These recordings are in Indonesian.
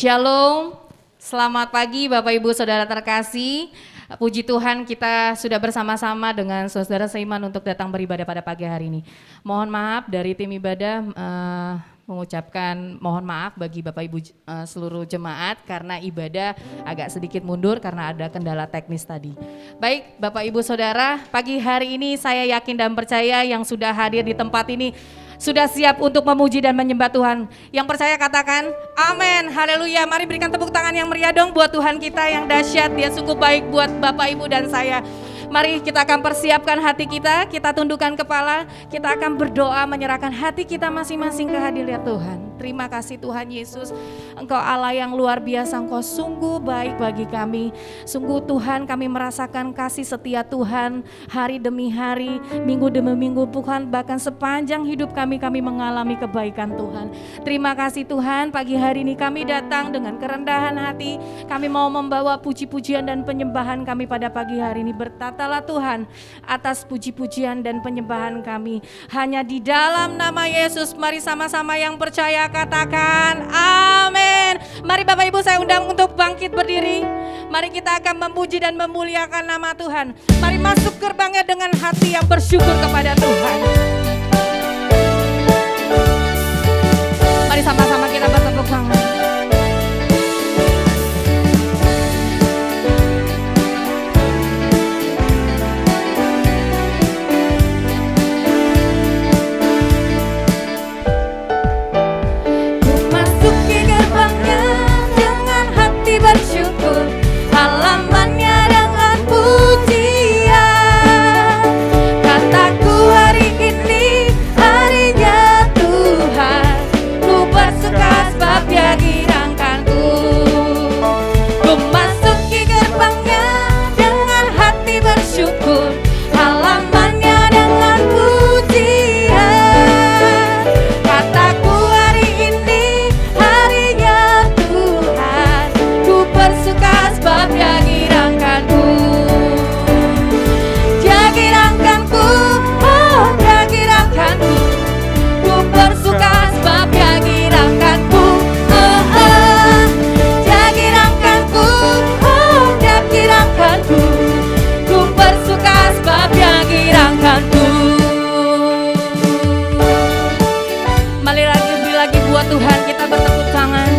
Shalom, selamat pagi Bapak Ibu Saudara terkasih. Puji Tuhan kita sudah bersama-sama dengan saudara seiman untuk datang beribadah pada pagi hari ini. Mohon maaf dari tim ibadah mengucapkan mohon maaf bagi Bapak Ibu seluruh jemaat karena ibadah agak sedikit mundur karena ada kendala teknis tadi. Baik Bapak Ibu Saudara, pagi hari ini saya yakin dan percaya yang sudah hadir di tempat ini sudah siap untuk memuji dan menyembah Tuhan. Yang percaya katakan amin, haleluya. Mari berikan tepuk tangan yang meriah dong buat Tuhan kita yang dahsyat. Dia sungguh baik buat Bapak Ibu dan saya. Mari kita akan persiapkan hati kita tundukkan kepala, kita akan berdoa menyerahkan hati kita masing-masing ke hadirat Tuhan. Terima kasih Tuhan Yesus, Engkau Allah yang luar biasa, Engkau sungguh baik bagi kami. Sungguh Tuhan kami merasakan kasih setia Tuhan hari demi hari, minggu demi minggu Tuhan, bahkan sepanjang hidup kami mengalami kebaikan Tuhan. Terima kasih Tuhan, pagi hari ini kami datang dengan kerendahan hati, kami mau membawa puji-pujian dan penyembahan kami pada pagi hari ini. Bertatalah Tuhan atas puji-pujian dan penyembahan kami. Hanya di dalam nama Yesus, mari sama-sama yang percaya katakan amin. Mari Bapak Ibu saya undang untuk bangkit berdiri. Mari kita akan memuji dan memuliakan nama Tuhan. Mari masuk gerbangnya dengan hati yang bersyukur kepada Tuhan. Mari sama-sama kita bertepuk tangan. Bersyukur halamannya dengan pujian. Kataku hari ini harinya Tuhan, ku bersuka sebab Dia girangkanku. Ku masuki gerbangnya dengan hati bersyukur, halamannya dengan pujian. Kataku hari ini harinya Tuhan, bersuka sebab Dia girangkanku. Dia girangkanku, oh Dia girangkanku. Ku bersuka sebab Dia girangkanku. Dia girangkanku, oh Dia girangkanku. Ku bersuka sebab Dia girangkanku. Mari lagi buat Tuhan kita bertepuk tangan.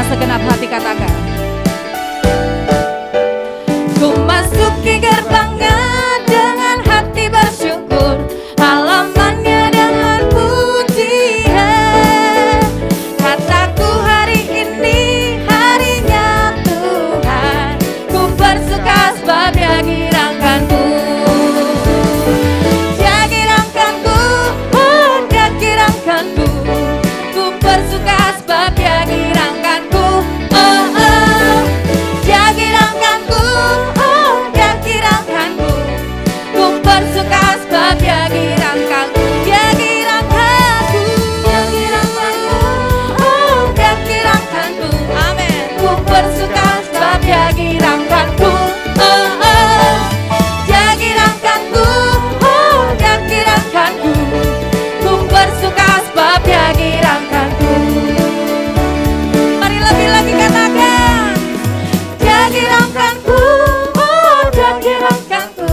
Segenap hati katakan, ku masuki gerbangnya dengan hati bersyukur, halamannya dengan pujian. Kataku hari ini harinya Tuhan, ku bersuka sebab Dia girangkanku. Dia girangkanku, oh Dia girangkanku. Ku bersuka sebab Dia girangkanku. Dia girangkanku, oh Dia girangkanku. Ku bersuka sebab Dia girangkanku. Dia girangkanku, Dia girangkanku, oh Dia girangkanku. Amin. Ku bersuka sebab Dia girangkanku. Dia girangkanku, oh Dia girangkanku. Ku bersuka sebab Dia girangkanku. Mari lebih lagi katakan, Dia girangkanku, oh Dia girangkanku.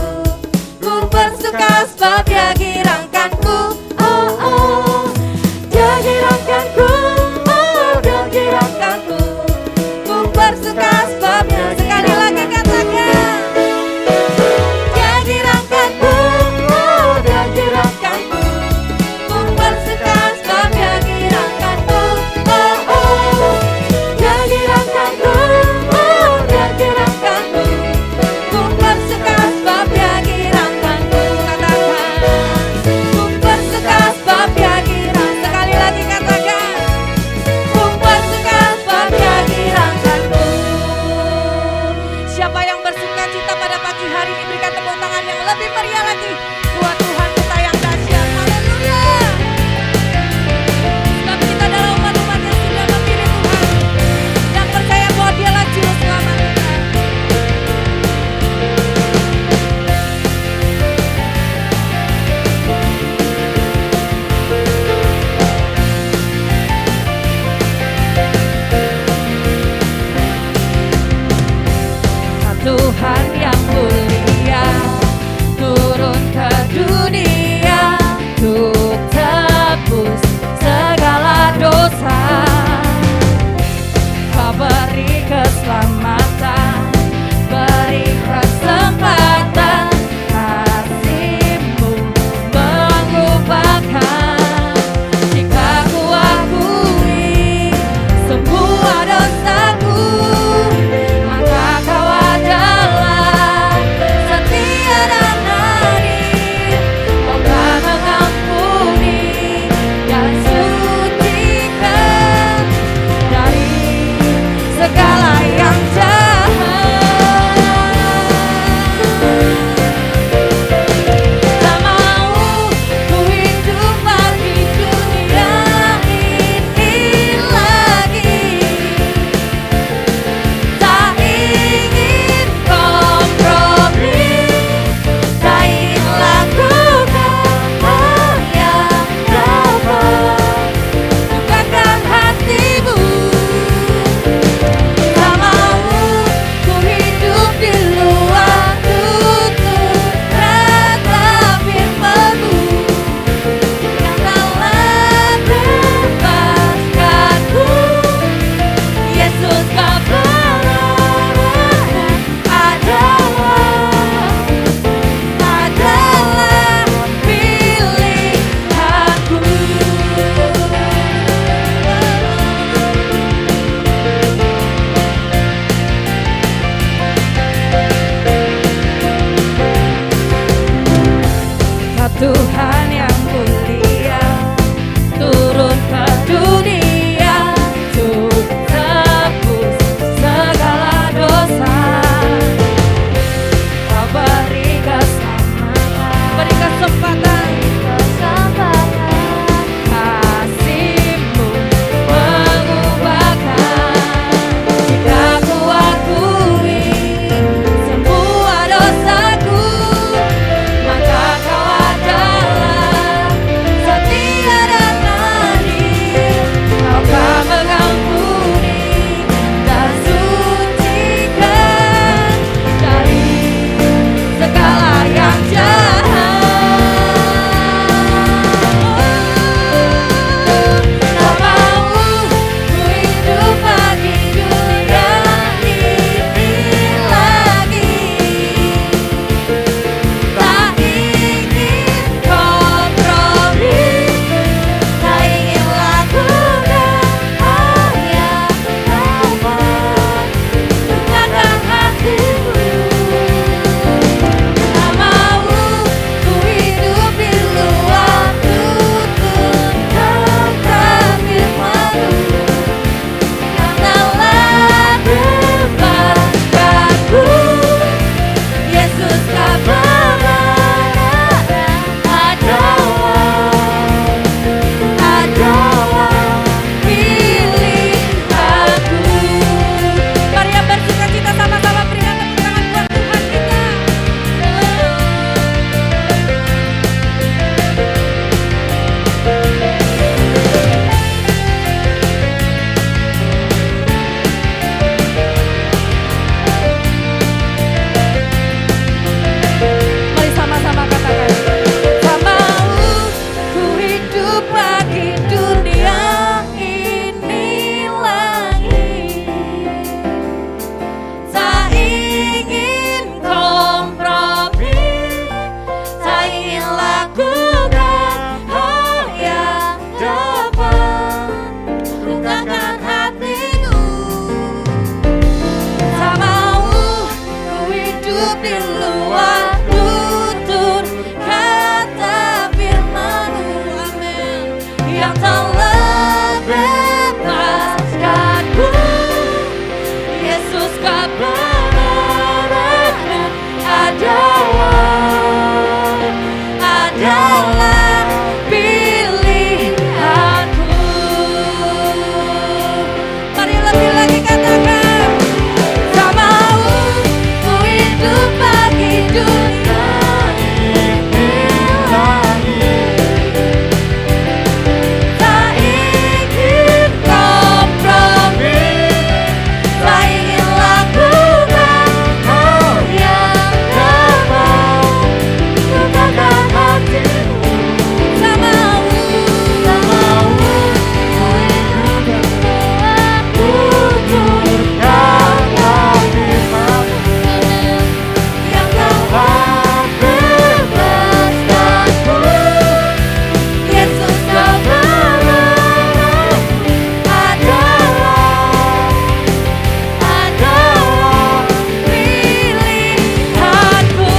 Ku bersuka sebab Dia girangkanku. Oh oh, Dia girangkanku, oh Dia girangkanku. Ku bersuka sebab Dia. Sekali lagi katakan, Dia girangkanku, oh Dia girangkanku. Ku bersuka sebab Dia girangkanku. Oh oh, Dia girangkanku, oh Dia girangkanku. Ku bersuka sebab Dia girangkanku. Katakan, ku bersuka sebab Dia girang. Sekali lagi katakan, ku bersuka sebab Dia girangkanku. siapa yang bersuka cita pada pagi hari ini berikan tepuk tangan yang lebih meriah lagi buat Tuhan kita yang dahsyat. Haleluya. Sebab kita adalah umat-umat yang sudah memilih Tuhan dan percaya bahwa Dialah juru selamat kita. Tuhan yang mulia turun ke dunia untuk tebus segala dosa. Kau beri kesempatan, kasih-Mu mengubahkan. Jika ku akui semua dosaku, maka Kau adalah setia dan adil. Kau kan mengampuni dan sucikan dari segala yang jahat. Tak mau ku hidup bagi dunia ini lagi. Tak ingin kompromi, tak ingin lakukan hanya apa dengarkan hatimu. Tak mau ku hidup di luar tuntunan firman-Mu yang telah bebaskanku. Yesus, Kau benar adalah pilihanku. Mari yang bersukacita sama-sama berikan tepuk tangan buat Tuhan kita. Mari sama-sama katakan. Tak mau ku hidup bagi dunia ini lagi. Tak ingin kompromi, tak ingin lakukan hal yang dapat lukakan hatimu. Tak mau ku hidup di luar tutur kata firman-Mu, amin, yang telah bebaskanku. Yesus, Kau benar adalah pilihanku. Mari lebih lagi katakan. Tak mau ku hidup bagi dunia ini lagi. Tak ingin kompromi, tak ingin lakukan hal yang dapat lukakan hatimu. Tak mau ku hidup di luar tutur kata firman-Mu yang telah bebaskanku. Yesus, Kau benar adalah pilihanku.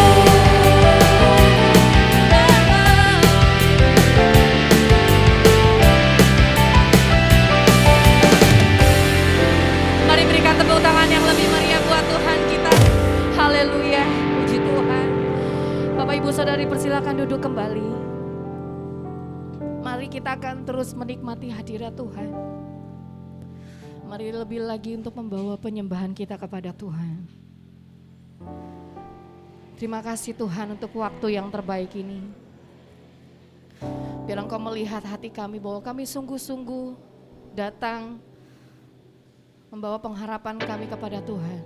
Mari berikan tepuk tangan yang lebih meriah buat Tuhan kita. Haleluya, puji Tuhan. Bapak Ibu Saudari persilakan duduk kembali. Mari kita akan terus menikmati hadirat Tuhan. Mari lebih lagi untuk membawa penyembahan kita kepada Tuhan. Terima kasih Tuhan untuk waktu yang terbaik ini. Biar Engkau melihat hati kami bahwa kami sungguh-sungguh datang membawa pengharapan kami kepada Tuhan.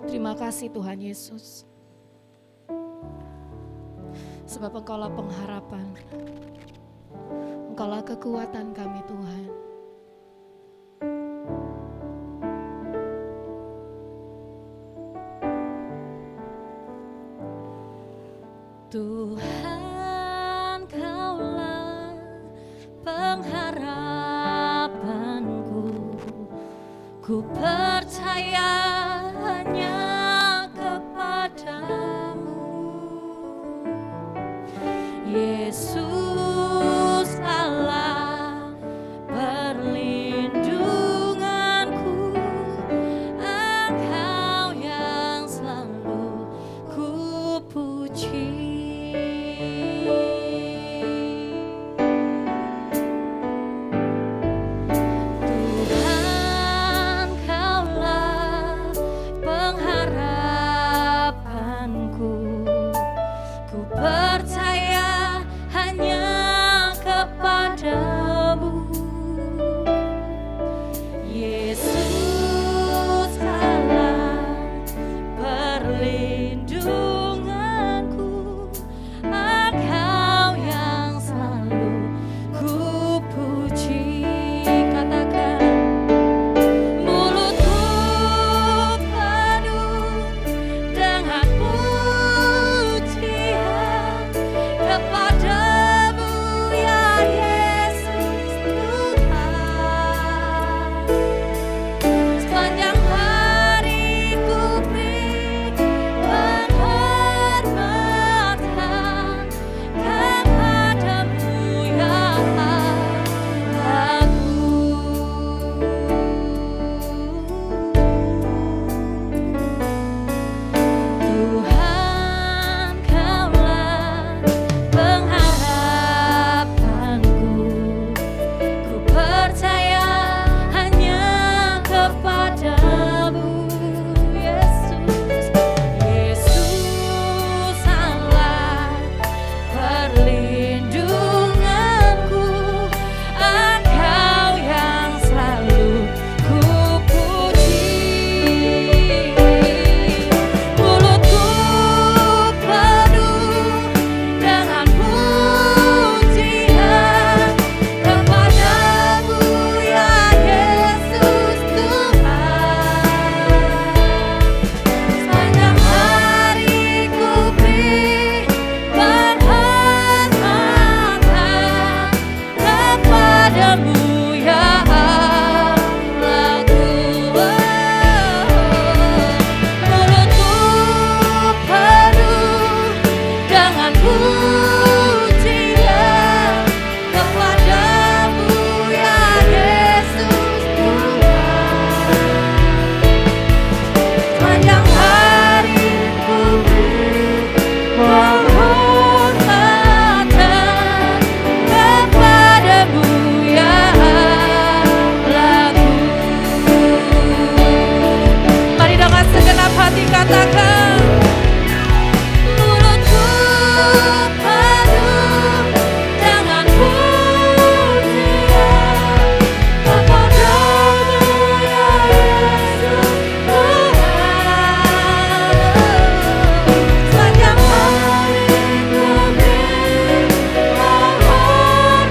Terima kasih Tuhan Yesus. Sebab Engkaulah pengharapan, Engkaulah kekuatan kami Tuhan. Tuhan, Kaulah pengharapanku. Ku percaya hanya kepadamu. Yesus Allah perlindunganku, Engkau yang selalu ku puji. Tuhan, Kaulah pengharapanku, ku percaya hanya kepadamu. Yesus Allah perlindunganku, Engkau yang selalu ku puji. Katakan, mulutku penuh dengan pujian kepadamu ya Yesus Tuhan. Sepanjang hari ku beri penghormatan kepadamu ya Tuhan, Kaulah pengharapanku, ku percaya hanya kepadamu. Yesus, Yesus Allah perlindunganku, Engkau yang selalu ku puji. Mulutku penuh dengan pujian kepadamu ya Yesus Tuhan. Sepanjang hari ku beri penghormatan kepadamu ya Allahku. Mulutku penuh dengan pujian kepadamu ya Yesus Tuhan. Sepanjang hari ku beri penghormatan kepadamu ya Allahku. Mari dengan segenap hati katakan, mulutku penuh dengan pujian kepadamu ya Yesus Tuhan. Sepanjang hari ku beri penghormatan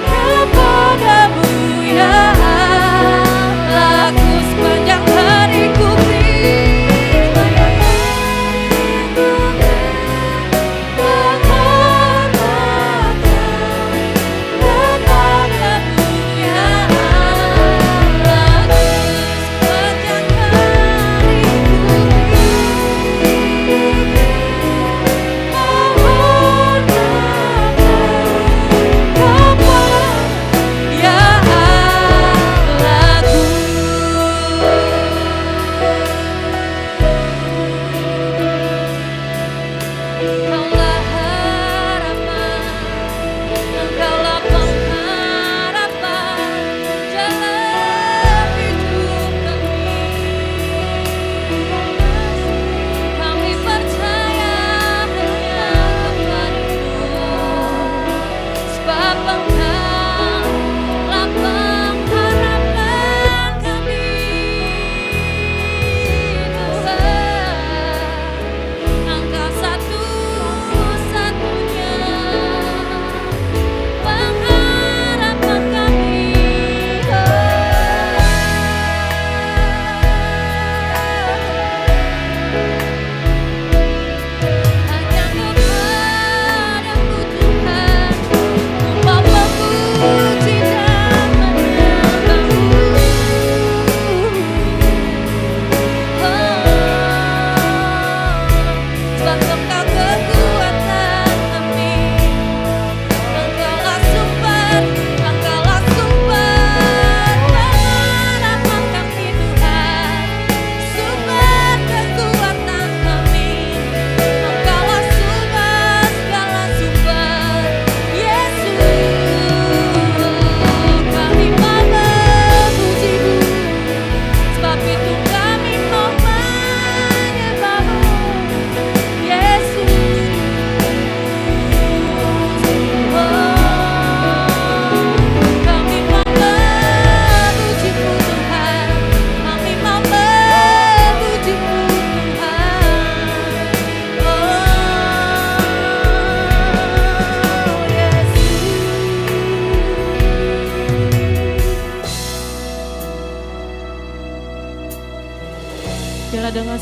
kepadamu ya Allahku. Sepanjang hari ku beri Engkaulah harapan, Engkaulah pengharapan dalam hidup kami. Kami percaya hanya kepadamu, sebab Engkaulah pengharapan kami, Tuhan. Engkau satu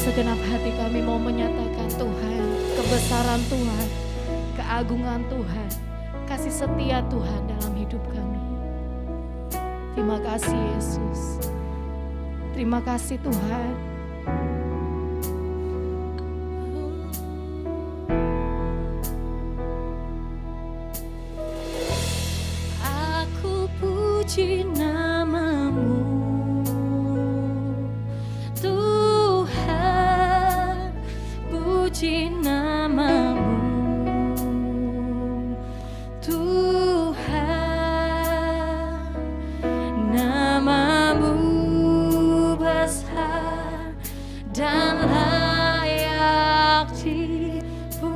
segenap hati kami mau menyatakan Tuhan, kebesaran Tuhan, keagungan Tuhan, kasih setia Tuhan dalam hidup kami. Terima kasih Yesus. Terima kasih Tuhan. Aku puji nama-Mu, Tuhan, puji nama-Mu, Tuhan, nama-Mu besar dan layak dipuji.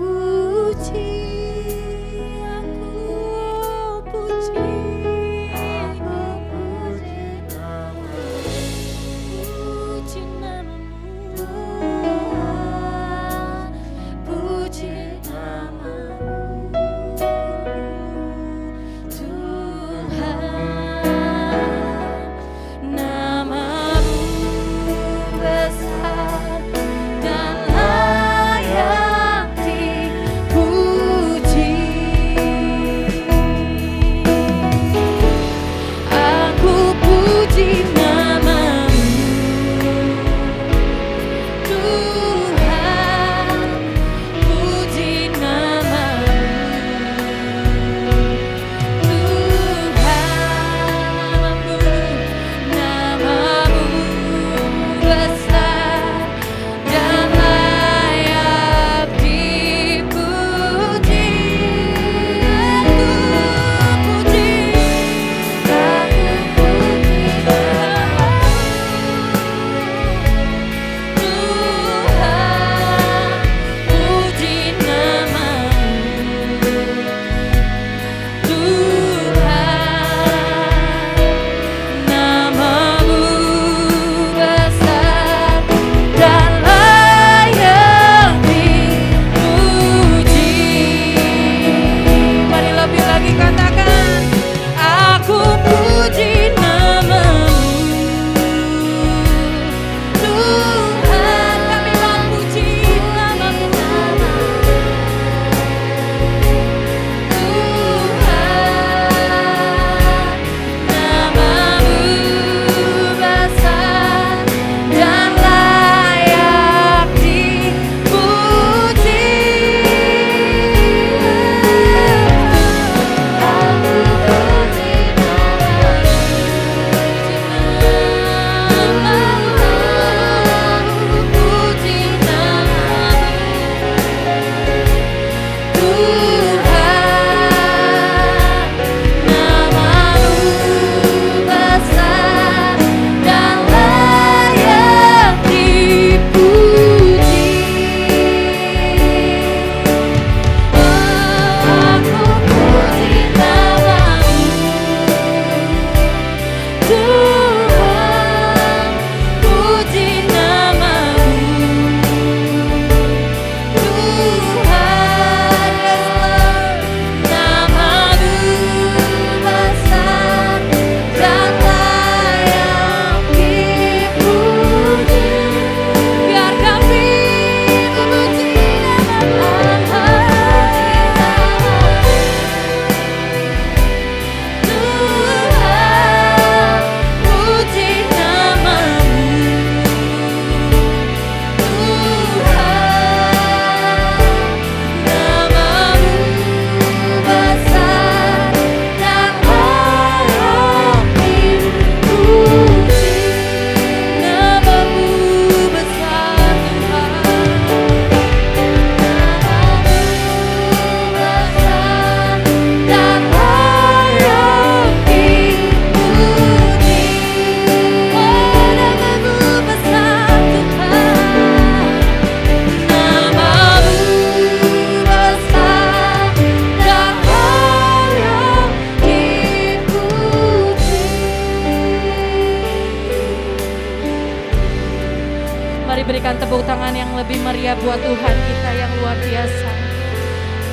berikan tepuk tangan yang lebih meriah buat Tuhan kita yang luar biasa.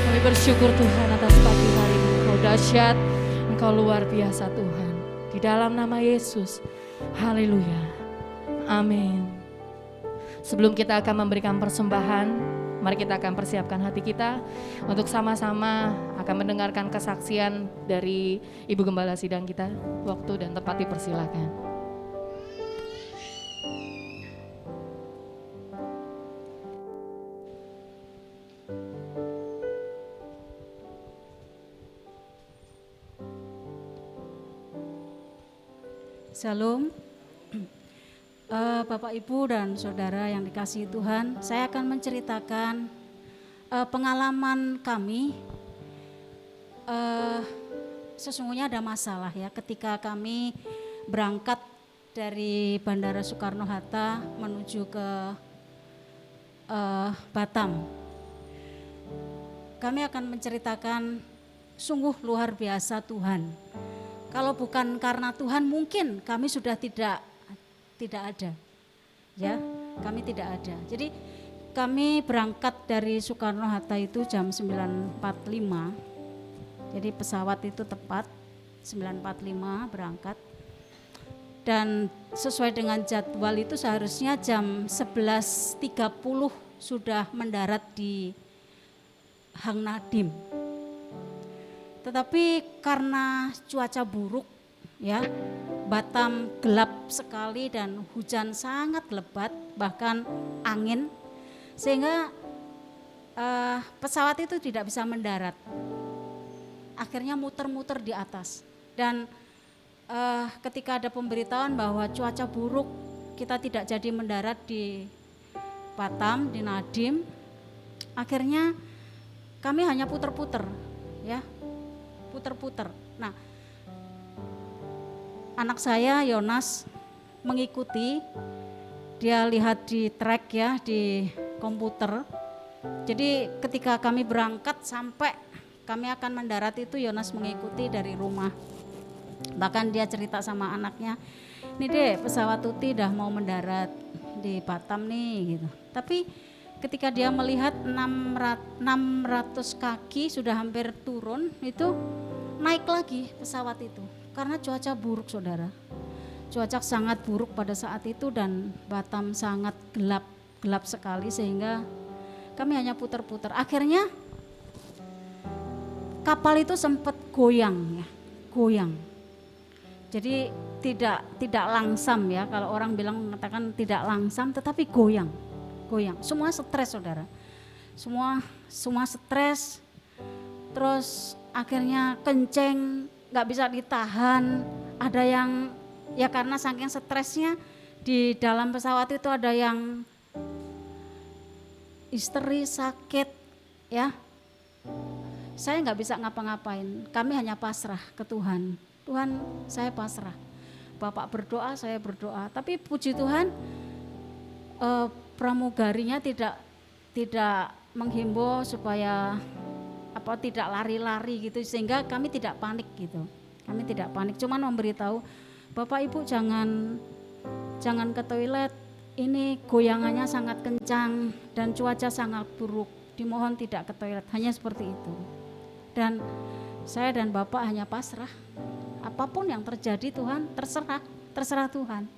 Kami bersyukur Tuhan atas pagi hari ini. Engkau dahsyat, Engkau luar biasa Tuhan. Di dalam nama Yesus, haleluya, amin. Sebelum kita akan memberikan persembahan, mari kita akan persiapkan hati kita untuk sama-sama akan mendengarkan kesaksian dari Ibu Gembala Sidang kita. Waktu dan tempat dipersilakan. Shalom, Bapak Ibu dan Saudara yang dikasihi Tuhan, saya akan menceritakan pengalaman kami. Sesungguhnya ada masalah ya ketika kami berangkat dari Bandara Soekarno-Hatta menuju ke Batam. Kami akan menceritakan sungguh luar biasa Tuhan. Kalau bukan karena Tuhan mungkin kami sudah tidak ada, ya kami tidak ada. Jadi kami berangkat dari Soekarno-Hatta itu jam 9.45, jadi pesawat itu tepat 9.45 berangkat. Dan sesuai dengan jadwal itu seharusnya jam 11.30 sudah mendarat di Hang Nadim. Tetapi karena cuaca buruk ya, Batam gelap sekali dan hujan sangat lebat, bahkan angin, sehingga pesawat itu tidak bisa mendarat. Akhirnya muter-muter di atas. Dan ketika ada pemberitahuan bahwa cuaca buruk, kita tidak jadi mendarat di Batam, di Nadim, akhirnya kami hanya puter-puter ya. Puter-puter. Nah, anak saya Yonas mengikuti, dia lihat di track ya, di komputer. Jadi ketika kami berangkat sampai kami akan mendarat itu Yonas mengikuti dari rumah. Bahkan dia cerita sama anaknya, "Nih Dek, pesawat Tuti udah mau mendarat di Batam nih," gitu. Tapi ketika dia melihat 600 kaki sudah hampir turun, itu naik lagi pesawat itu karena cuaca buruk saudara. Cuaca sangat buruk pada saat itu dan Batam sangat gelap sekali sehingga kami hanya putar-putar. Akhirnya kapal itu sempat goyang ya, goyang. Jadi tidak langsam ya, kalau orang bilang mengatakan tidak langsam tetapi goyang. Semua stres saudara, semua stres. Terus akhirnya kenceng, nggak bisa ditahan. Ada yang ya karena saking stresnya di dalam pesawat itu ada yang histeris, sakit ya. Saya nggak bisa ngapa-ngapain, kami hanya pasrah ke Tuhan. Tuhan, saya pasrah. Bapak berdoa, saya berdoa. Tapi puji Tuhan, pramugarinya tidak menghimbau supaya tidak lari-lari gitu, sehingga kami tidak panik gitu. Kami tidak panik, cuman memberitahu, Bapak Ibu jangan ke toilet, ini goyangannya sangat kencang dan cuaca sangat buruk, dimohon tidak ke toilet, hanya seperti itu. Dan saya dan Bapak hanya pasrah, apapun yang terjadi Tuhan, terserah Tuhan.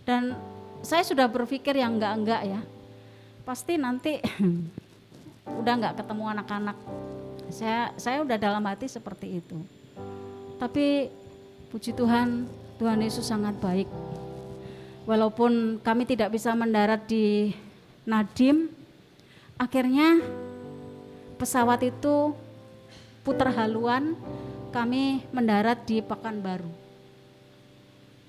Dan saya sudah berpikir yang enggak ya, pasti nanti udah enggak ketemu anak-anak. Saya udah dalam hati seperti itu. Tapi puji Tuhan, Tuhan Yesus sangat baik. Walaupun kami tidak bisa mendarat di Nadim, akhirnya pesawat itu putar haluan, kami mendarat di Pekanbaru.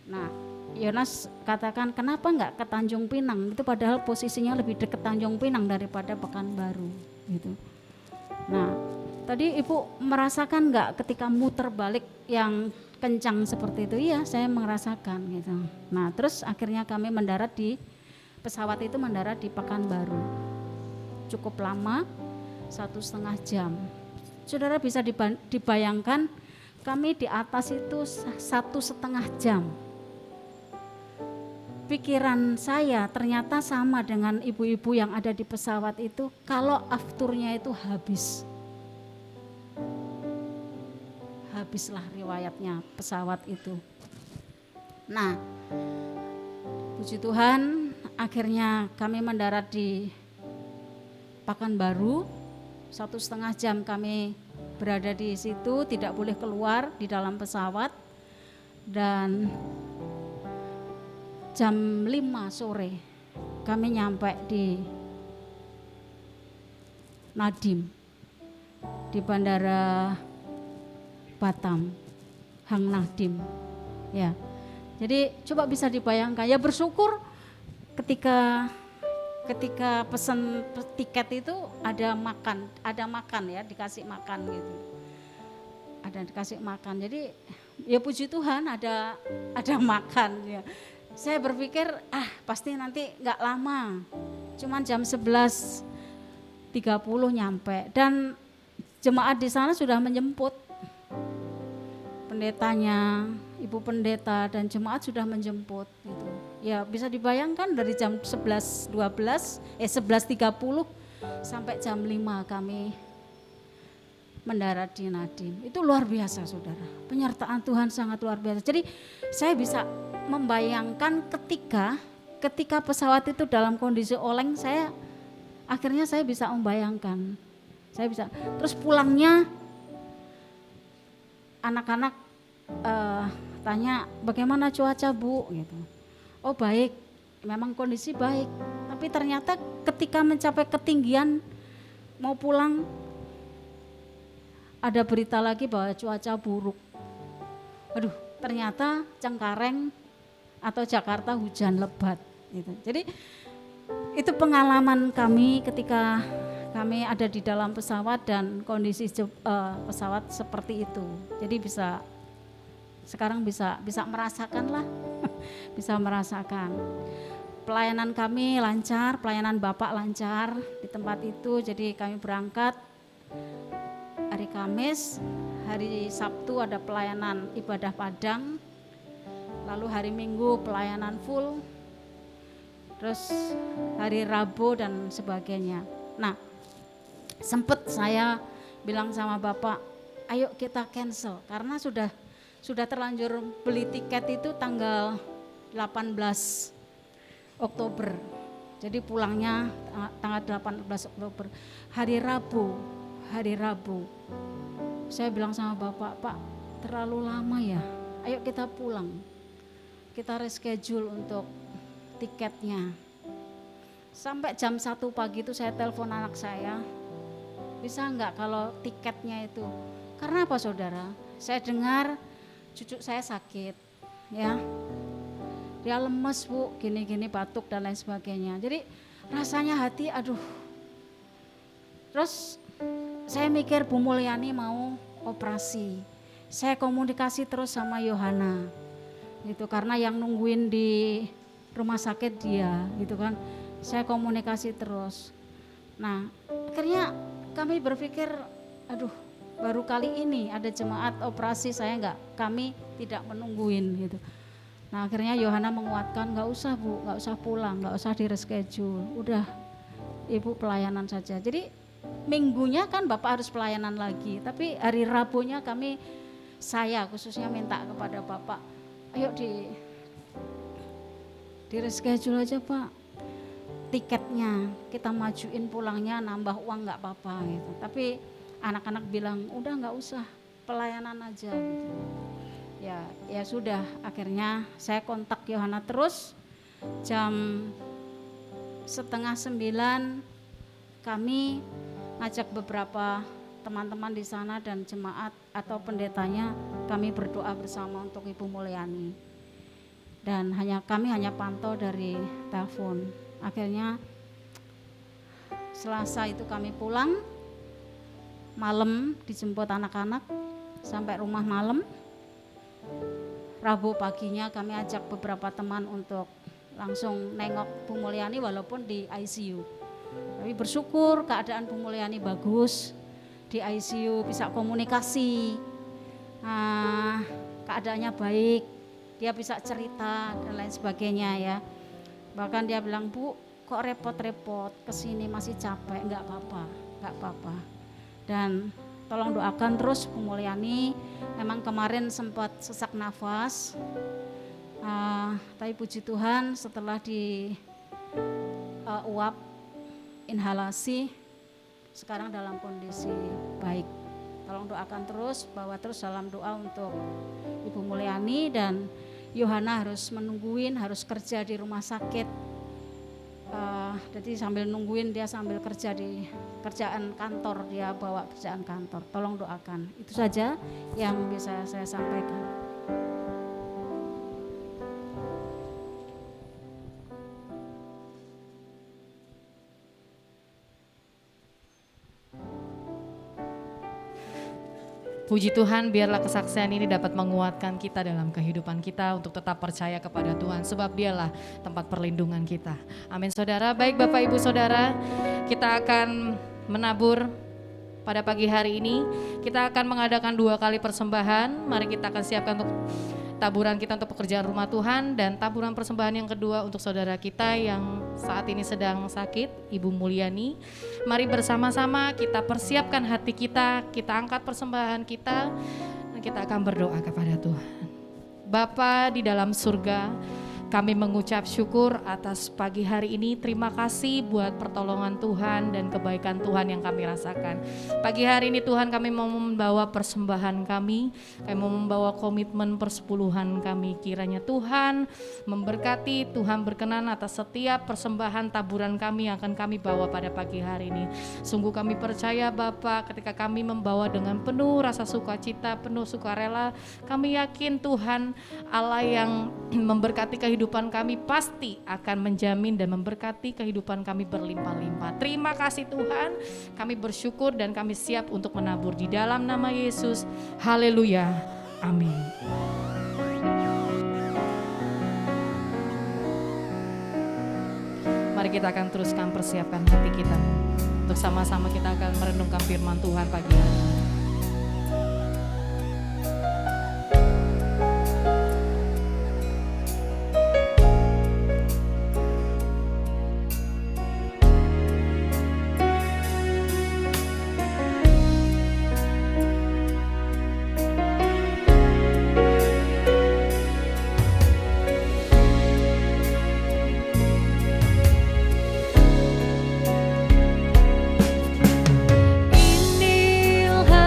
Nah, Yonas katakan kenapa enggak ke Tanjung Pinang, itu padahal posisinya lebih dekat Tanjung Pinang daripada Pekanbaru gitu. Nah, tadi Ibu merasakan enggak ketika muter balik yang kencang seperti itu? Iya, saya merasakan gitu. Nah, terus akhirnya kami mendarat di pesawat itu mendarat di Pekanbaru. Cukup lama, 1,5 jam. Saudara bisa dibayangkan kami di atas itu 1,5 jam. Pikiran saya ternyata sama dengan ibu-ibu yang ada di pesawat itu, kalau afturnya itu habislah riwayatnya pesawat itu. Nah, puji Tuhan, akhirnya kami mendarat di Pekanbaru. 1,5 jam kami berada di situ, tidak boleh keluar di dalam pesawat. Dan jam 5 sore kami nyampe di Nadim, di Bandara Batam, Hang Nadim. Ya, jadi coba bisa dibayangkan, ya bersyukur ketika pesan tiket itu ada makan ya, dikasih makan gitu. Ada dikasih makan. Jadi ya puji Tuhan ada makan ya. Saya berpikir pasti nanti enggak lama. Cuman jam 11.30 nyampe dan jemaat di sana sudah menjemput. Pendetanya, ibu pendeta dan jemaat sudah menjemput gitu. Ya bisa dibayangkan dari jam 11.30 sampai jam 5 kami mendarat di Nadim. Itu luar biasa saudara, penyertaan Tuhan sangat luar biasa. Jadi saya bisa membayangkan ketika pesawat itu dalam kondisi oleng, akhirnya saya bisa membayangkan. Saya bisa, terus pulangnya anak-anak tanya bagaimana cuaca Bu gitu. Oh baik, memang kondisi baik. Tapi ternyata ketika mencapai ketinggian mau pulang ada berita lagi bahwa cuaca buruk. Aduh, ternyata Cengkareng atau Jakarta hujan lebat gitu. Jadi itu pengalaman kami ketika kami ada di dalam pesawat dan kondisi pesawat seperti itu. Jadi sekarang bisa merasakan lah, bisa merasakan. Pelayanan kami lancar, pelayanan Bapak lancar di tempat itu. Jadi kami berangkat hari Kamis, hari Sabtu ada pelayanan ibadah Padang, lalu hari Minggu pelayanan full, terus hari Rabu dan sebagainya. Nah, sempat saya bilang sama Bapak, ayo kita cancel karena sudah terlanjur beli tiket itu tanggal 18 Oktober. Jadi pulangnya tanggal 18 Oktober, hari Rabu. Saya bilang sama Bapak, Pak terlalu lama ya, ayo kita pulang. Kita reschedule untuk tiketnya. Sampai jam 1 pagi itu saya telepon anak saya, bisa enggak kalau tiketnya itu. Karena apa saudara? Saya dengar cucu saya sakit ya. Dia lemes Bu, gini-gini batuk dan lain sebagainya. Jadi rasanya hati aduh. Terus saya mikir Bu Mulyani mau operasi. Saya komunikasi terus sama Yohana. Gitu karena yang nungguin di rumah sakit dia gitu kan. Saya komunikasi terus. Nah, akhirnya kami berpikir aduh, baru kali ini ada jemaat operasi kami tidak menungguin gitu. Nah akhirnya Yohana menguatkan nggak usah Bu, nggak usah pulang, nggak usah di reschedule, udah Ibu pelayanan saja. Jadi minggunya kan Bapak harus pelayanan lagi, tapi hari Rabunya saya khususnya minta kepada Bapak, ayo di reschedule aja Pak, tiketnya kita majuin pulangnya, nambah uang nggak apa-apa gitu. Tapi anak-anak bilang udah nggak usah, pelayanan aja gitu. Ya sudah, akhirnya saya kontak Yohana terus. Jam 8:30 kami ngajak beberapa teman-teman di sana dan jemaat atau pendetanya, kami berdoa bersama untuk Ibu Mulyani. Dan kami hanya pantau dari telepon. Akhirnya Selasa itu kami pulang, malam dijemput anak-anak sampai rumah malam. Rabu paginya kami ajak beberapa teman untuk langsung nengok Bu Mulyani walaupun di ICU. Tapi bersyukur keadaan Bu Mulyani bagus, di ICU bisa komunikasi, keadaannya baik, dia bisa cerita dan lain sebagainya ya. Bahkan dia bilang, Bu kok repot-repot kesini masih capek, enggak apa-apa. Dan tolong doakan terus Bu Mulyani, memang kemarin sempat sesak nafas, tapi puji Tuhan setelah uap inhalasi, sekarang dalam kondisi baik. Tolong doakan terus, bawa terus dalam doa untuk Ibu Mulyani, dan Yohana harus menungguin, harus kerja di rumah sakit. Jadi sambil nungguin dia sambil kerja di kerjaan kantor, dia bawa kerjaan kantor. Tolong doakan. Itu saja yang bisa saya sampaikan. Puji Tuhan, biarlah kesaksian ini dapat menguatkan kita dalam kehidupan kita untuk tetap percaya kepada Tuhan, sebab Dialah tempat perlindungan kita. Amin saudara. Baik Bapak Ibu Saudara, kita akan menabur pada pagi hari ini. Kita akan mengadakan 2 kali persembahan. Mari kita akan siapkan untuk taburan kita untuk pekerjaan rumah Tuhan, dan taburan persembahan yang kedua untuk saudara kita yang saat ini sedang sakit, Ibu Mulyani. Mari bersama-sama kita persiapkan hati kita, kita angkat persembahan kita, dan kita akan berdoa kepada Tuhan. Bapa di dalam surga, kami mengucap syukur atas pagi hari ini. Terima kasih buat pertolongan Tuhan dan kebaikan Tuhan yang kami rasakan. Pagi hari ini Tuhan, kami mau membawa persembahan kami mau membawa komitmen persepuluhan kami. Kiranya Tuhan memberkati, Tuhan berkenan atas setiap persembahan taburan kami yang akan kami bawa pada pagi hari ini. Sungguh kami percaya Bapa, ketika kami membawa dengan penuh rasa sukacita, penuh sukarela, kami yakin Tuhan Allah yang memberkati kehidupan kami pasti akan menjamin dan memberkati kehidupan kami berlimpah-limpah. Terima kasih Tuhan, kami bersyukur dan kami siap untuk menabur di dalam nama Yesus. Haleluya, amin. Mari kita akan teruskan persiapkan hati kita untuk sama-sama kita akan merenungkan firman Tuhan pagi hari ini. Inilah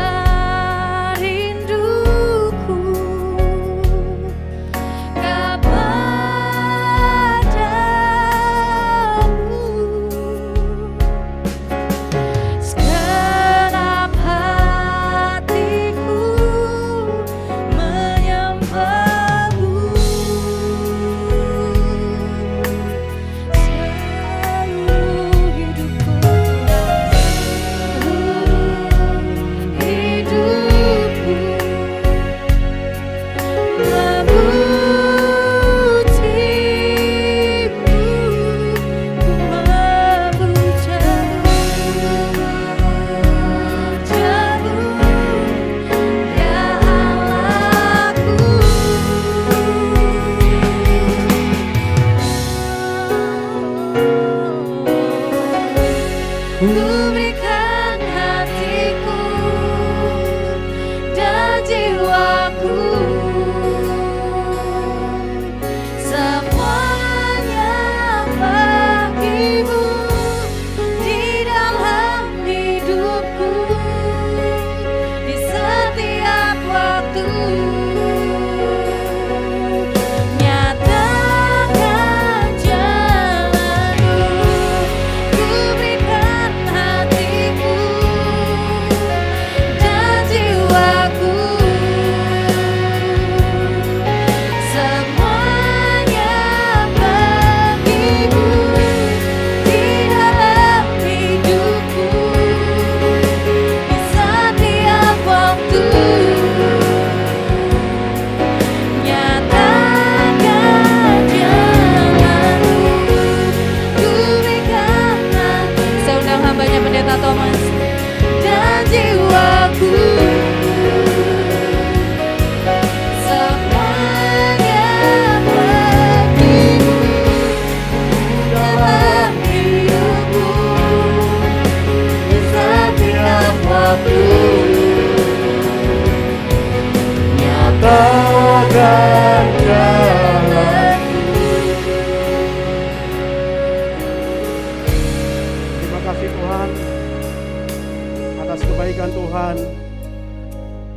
kebaikan Tuhan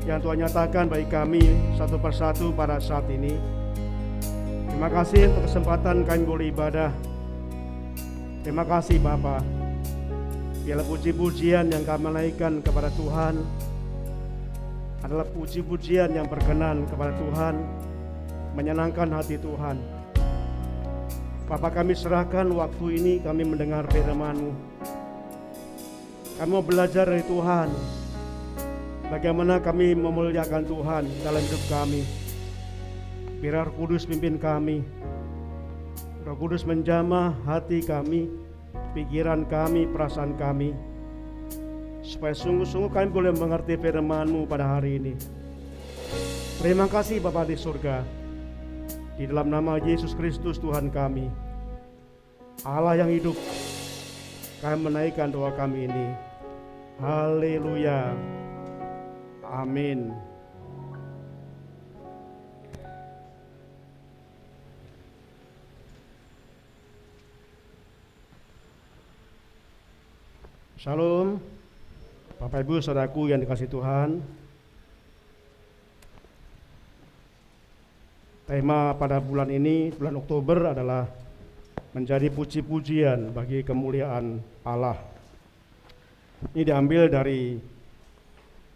yang Tuhan nyatakan bagi kami satu persatu pada saat ini. Terima kasih untuk kesempatan kami boleh ibadah. Terima kasih Bapa. Biarlah puji-pujian yang kami naikkan kepada Tuhan adalah puji-pujian yang berkenan kepada Tuhan, menyenangkan hati Tuhan. Bapa, kami serahkan waktu ini kami mendengar firman-Mu. Kami mau belajar dari Tuhan, bagaimana kami memuliakan Tuhan dalam hidup kami. Biar Roh Kudus pimpin kami. Roh Kudus menjamah hati kami, pikiran kami, perasaan kami, supaya sungguh-sungguh kami boleh mengerti firman-Mu pada hari ini. Terima kasih Bapa di surga. Di dalam nama Yesus Kristus Tuhan kami, Allah yang hidup, kami menaikkan doa kami ini. Haleluya. Amin. Shalom, Bapak Ibu Saudaraku yang dikasihi Tuhan. Tema pada bulan ini, bulan Oktober, adalah menjadi puji-pujian bagi kemuliaan Allah. Ini diambil dari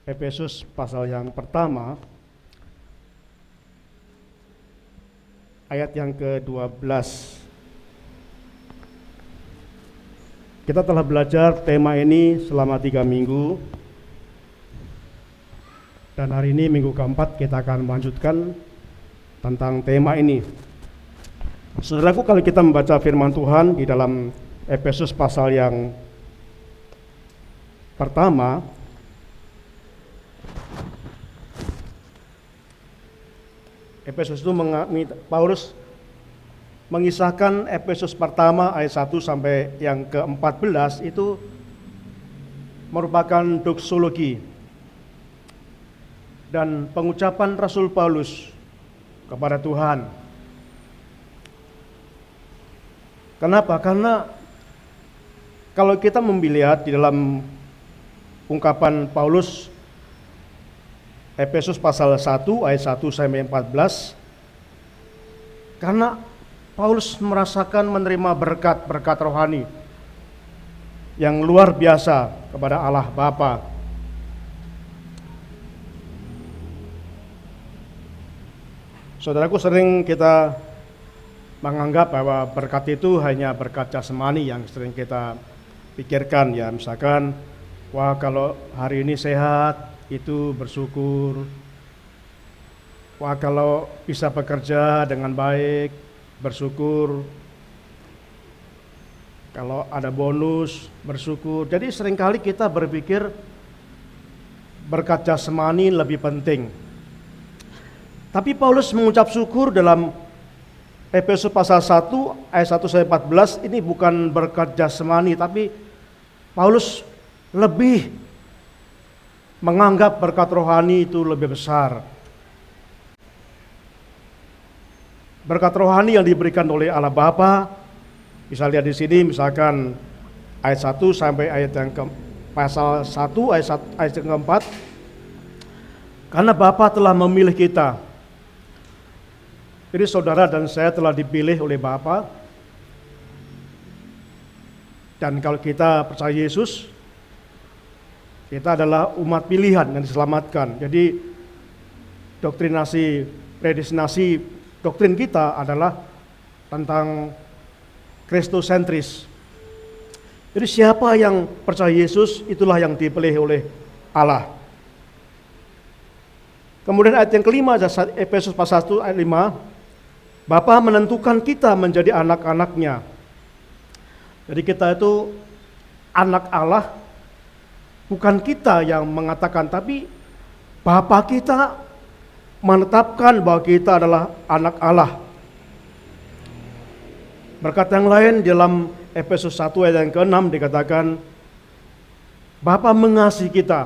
Efesus pasal yang pertama, ayat yang ke-12. Kita telah belajar tema ini selama 3 minggu. Dan hari ini minggu keempat kita akan melanjutkan tentang tema ini. Saudaraku, kalau kita membaca firman Tuhan di dalam Efesus pasal yang pertama, Efesus itu Paulus mengisahkan Efesus pertama ayat 1 sampai yang ke-14 itu merupakan doksologi dan pengucapan Rasul Paulus kepada Tuhan. Kenapa? Karena kalau kita melihat di dalam ungkapan Paulus Efesus pasal 1 ayat 1 sampai 14, karena Paulus merasakan menerima berkat-berkat rohani yang luar biasa kepada Allah Bapa. Saudaraku, sering kita menganggap bahwa berkat itu hanya berkat jasmani yang sering kita pikirkan, ya, misalkan, wah kalau hari ini sehat itu bersyukur, wah kalau bisa bekerja dengan baik bersyukur, kalau ada bonus bersyukur. Jadi seringkali kita berpikir berkat jasmani lebih penting. Tapi Paulus mengucap syukur dalam Efesus pasal 1 ayat 1 sampai 14 ini bukan berkat jasmani, tapi Paulus lebih menganggap berkat rohani itu lebih besar. Berkat rohani yang diberikan oleh Allah Bapa, bisa lihat di sini misalkan ayat 1 sampai ayat yang pasal 1 ayat yang keempat. Karena Bapa telah memilih kita. Jadi saudara dan saya telah dipilih oleh Bapa. Dan kalau kita percaya Yesus, kita adalah umat pilihan yang diselamatkan. Jadi predestinasi doktrin kita adalah tentang kristosentris. Jadi siapa yang percaya Yesus, itulah yang dipilih oleh Allah. Kemudian ayat yang kelima, Efesus pasal 1 ayat 5, Bapa menentukan kita menjadi anak-anaknya. Jadi kita itu anak Allah, bukan kita yang mengatakan, tapi Bapa kita menetapkan bahwa kita adalah anak Allah. Berkat yang lain dalam Efesus 1 ayat yang ke-6 dikatakan, Bapa mengasihi kita.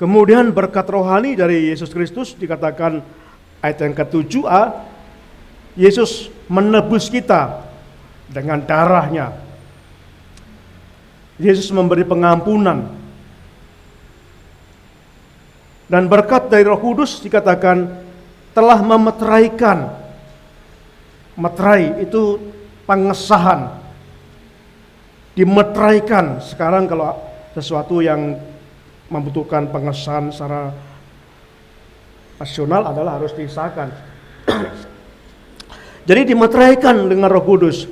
Kemudian berkat rohani dari Yesus Kristus dikatakan ayat yang ke-7a, Yesus menebus kita dengan darahnya. Yesus memberi pengampunan. Dan berkat dari Roh Kudus dikatakan telah memeteraikan. Meterai itu pengesahan. Dimeteraikan. Sekarang kalau sesuatu yang membutuhkan pengesahan secara nasional adalah harus disahkan. Jadi dimeteraikan dengan Roh Kudus.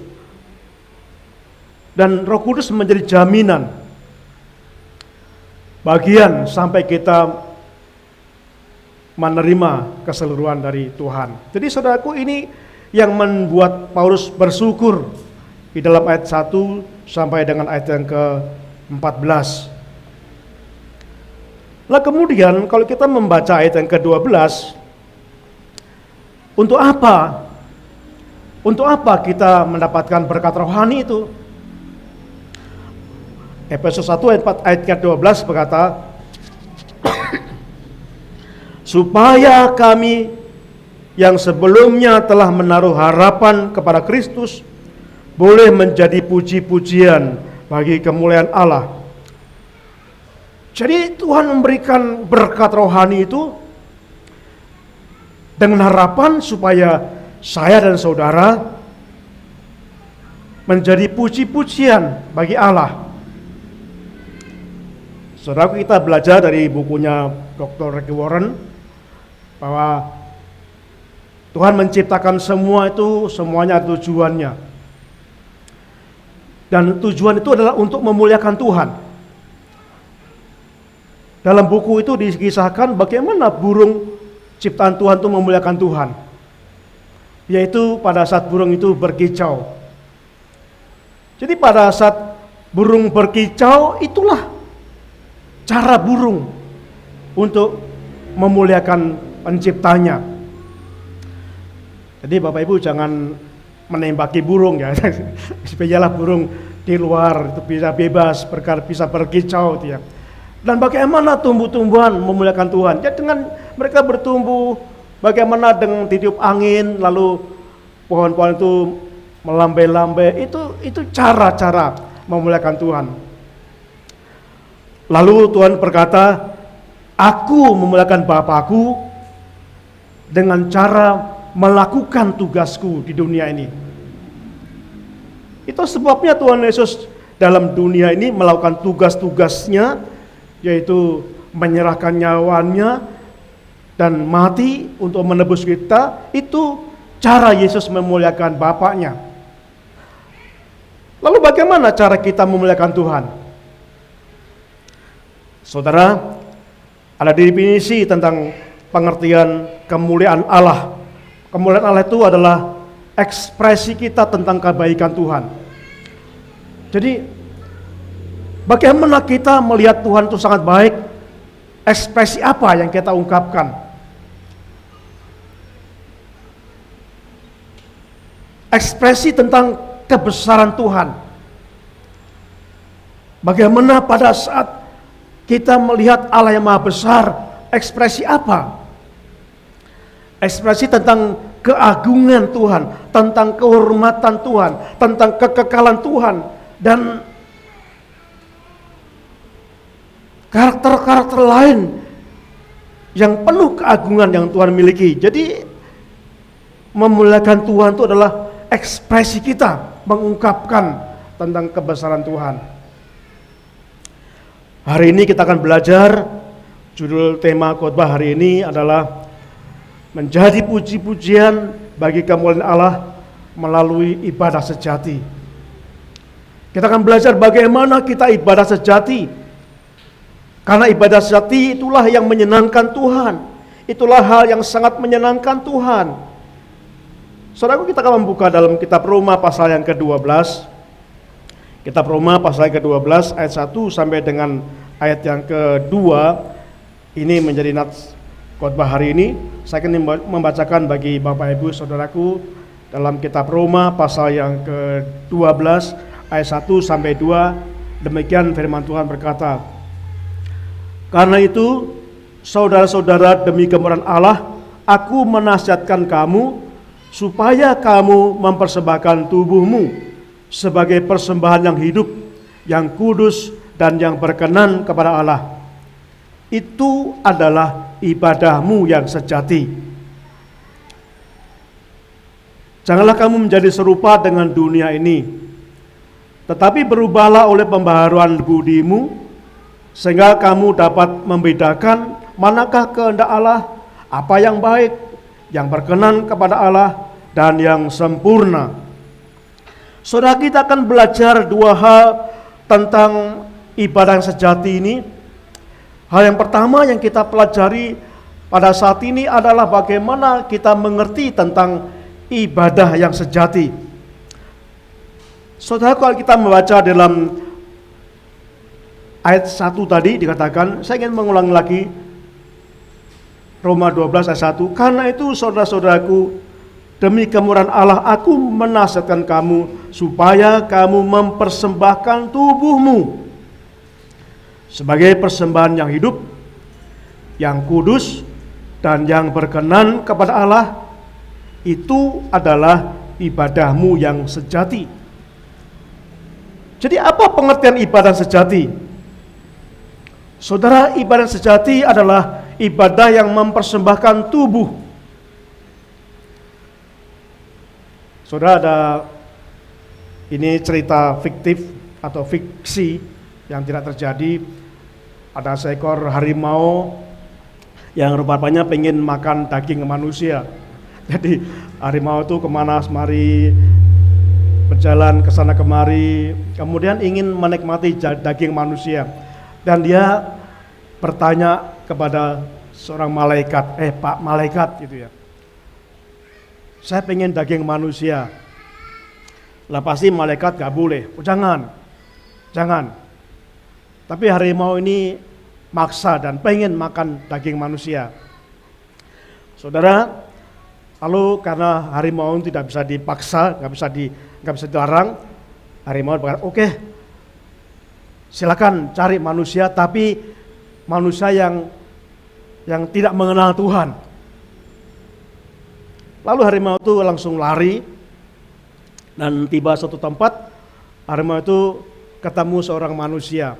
Dan Roh Kudus menjadi jaminan bagian sampai kita menerima keseluruhan dari Tuhan. Jadi saudaraku, ini yang membuat Paulus bersyukur di dalam ayat 1 sampai dengan ayat yang ke-14. Nah kemudian kalau kita membaca ayat yang ke-12, untuk apa? Untuk apa kita mendapatkan berkat rohani itu? Efesus 1 ayat 4 ayat ke-12 berkata, supaya kami yang sebelumnya telah menaruh harapan kepada Kristus boleh menjadi puji-pujian bagi kemuliaan Allah. Jadi Tuhan memberikan berkat rohani itu dengan harapan supaya saya dan saudara menjadi puji-pujian bagi Allah. Saudara, kita belajar dari bukunya Dr. Rick Warren bahwa Tuhan menciptakan semua itu, semuanya ada tujuannya. Dan tujuan itu adalah untuk memuliakan Tuhan. Dalam buku itu dikisahkan bagaimana burung ciptaan Tuhan itu memuliakan Tuhan. Yaitu pada saat burung itu berkicau. Jadi pada saat burung berkicau, itulah cara burung untuk memuliakan penciptanya. Jadi Bapak Ibu jangan menembaki burung ya. Biarlah burung di luar itu bisa bebas, bisa berkicau itu ya. Dan bagaimana tumbuh-tumbuhan memuliakan Tuhan? Ya dengan mereka bertumbuh, bagaimana dengan ditiup angin, lalu pohon-pohon itu melambai-lambai, itu cara-cara memuliakan Tuhan. Lalu Tuhan berkata, aku memuliakan Bapakku dengan cara melakukan tugasku di dunia ini. Itu sebabnya Tuhan Yesus dalam dunia ini melakukan tugas-tugasnya, yaitu menyerahkan nyawanya dan mati untuk menebus kita. Itu cara Yesus memuliakan Bapaknya. Lalu bagaimana cara kita memuliakan Tuhan? Saudara, ada definisi tentang pengertian kemuliaan Allah. Kemuliaan Allah itu adalah ekspresi kita tentang kebaikan Tuhan. Jadi bagaimana kita melihat Tuhan itu sangat baik? Ekspresi apa yang kita ungkapkan? Ekspresi tentang kebesaran Tuhan. Bagaimana pada saat kita melihat Allah yang Maha Besar, ekspresi apa? Ekspresi tentang keagungan Tuhan, tentang kehormatan Tuhan, tentang kekekalan Tuhan, dan karakter-karakter lain yang penuh keagungan yang Tuhan miliki. Jadi memuliakan Tuhan itu adalah ekspresi kita mengungkapkan tentang kebesaran Tuhan. Hari ini kita akan belajar, judul tema khotbah hari ini adalah menjadi puji-pujian bagi kemuliaan Allah melalui ibadah sejati. Kita akan belajar bagaimana kita ibadah sejati. Karena ibadah sejati itulah yang menyenangkan Tuhan. Itulah hal yang sangat menyenangkan Tuhan. Saudaraku, kita akan membuka dalam kitab Roma pasal yang ke-12. Kitab Roma pasal yang ke-12 ayat 1 sampai dengan ayat yang ke-2. Ini menjadi nats khotbah hari ini. Saya akan membacakan bagi Bapak Ibu Saudaraku dalam kitab Roma pasal yang ke-12 ayat 1 sampai 2. Demikian firman Tuhan berkata, karena itu saudara-saudara, demi kemuliaan Allah, aku menasihatkan kamu supaya kamu mempersembahkan tubuhmu sebagai persembahan yang hidup, yang kudus, dan yang berkenan kepada Allah. Itu adalah ibadahmu yang sejati. Janganlah kamu menjadi serupa dengan dunia ini, tetapi berubahlah oleh pembaharuan budimu, sehingga kamu dapat membedakan manakah kehendak Allah, apa yang baik, yang berkenan kepada Allah, dan yang sempurna. Saudara, kita akan belajar dua hal tentang ibadah yang sejati ini. Hal yang pertama yang kita pelajari pada saat ini adalah bagaimana kita mengerti tentang ibadah yang sejati. Saudara, kalau kita membaca dalam ayat 1 tadi dikatakan, saya ingin mengulangi lagi Roma 12 ayat 1. Karena itu saudara-saudaraku, demi kemurahan Allah aku menasihatkan kamu supaya kamu mempersembahkan tubuhmu sebagai persembahan yang hidup, yang kudus, dan yang berkenan kepada Allah. Itu adalah ibadahmu yang sejati. Jadi apa pengertian ibadah sejati? Saudara, ibadah sejati adalah ibadah yang mempersembahkan tubuh. Saudara, ada ini cerita fiktif atau fiksi yang tidak terjadi. Ada seekor harimau yang rupanya pengen makan daging manusia. Jadi harimau itu kemana semari, berjalan ke sana kemari, kemudian ingin menikmati daging manusia. Dan dia bertanya kepada seorang malaikat, Pak malaikat gitu ya, saya pengen daging manusia. Lah pasti malaikat gak boleh, jangan. Tapi harimau ini maksa dan pengen makan daging manusia. Saudara, lalu karena harimau tidak bisa dipaksa, nggak bisa dilarang, harimau berkata, oke, silakan cari manusia, tapi manusia yang tidak mengenal Tuhan. Lalu harimau itu langsung lari dan tiba suatu tempat. Harimau itu ketemu seorang manusia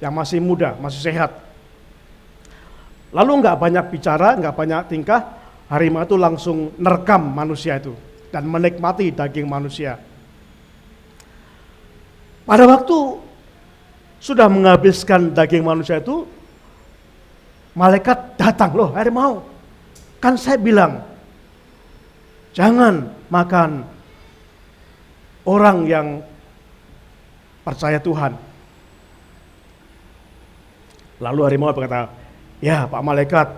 yang masih muda, masih sehat. Lalu nggak banyak bicara, nggak banyak tingkah. Harimau itu langsung nerekam manusia itu dan menikmati daging manusia. Pada waktu sudah menghabiskan daging manusia itu, malaikat datang, loh harimau, kan saya bilang jangan makan orang yang percaya Tuhan. Lalu harimau berkata, ya Pak Malaikat,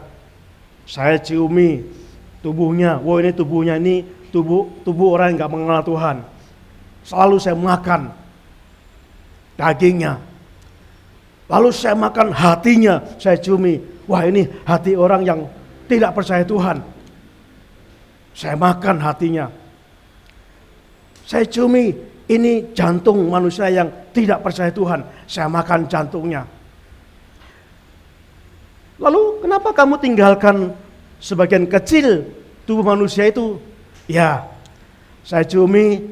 saya ciumi tubuhnya, wah ini tubuhnya ini tubuh orang yang gak mengenal Tuhan. Selalu saya makan dagingnya. Lalu saya makan hatinya, saya ciumi, wah ini hati orang yang tidak percaya Tuhan. Saya makan hatinya. Saya ciumi, ini jantung manusia yang tidak percaya Tuhan. Saya makan jantungnya. Lalu kenapa kamu tinggalkan sebagian kecil tubuh manusia itu? Ya, saya ciumi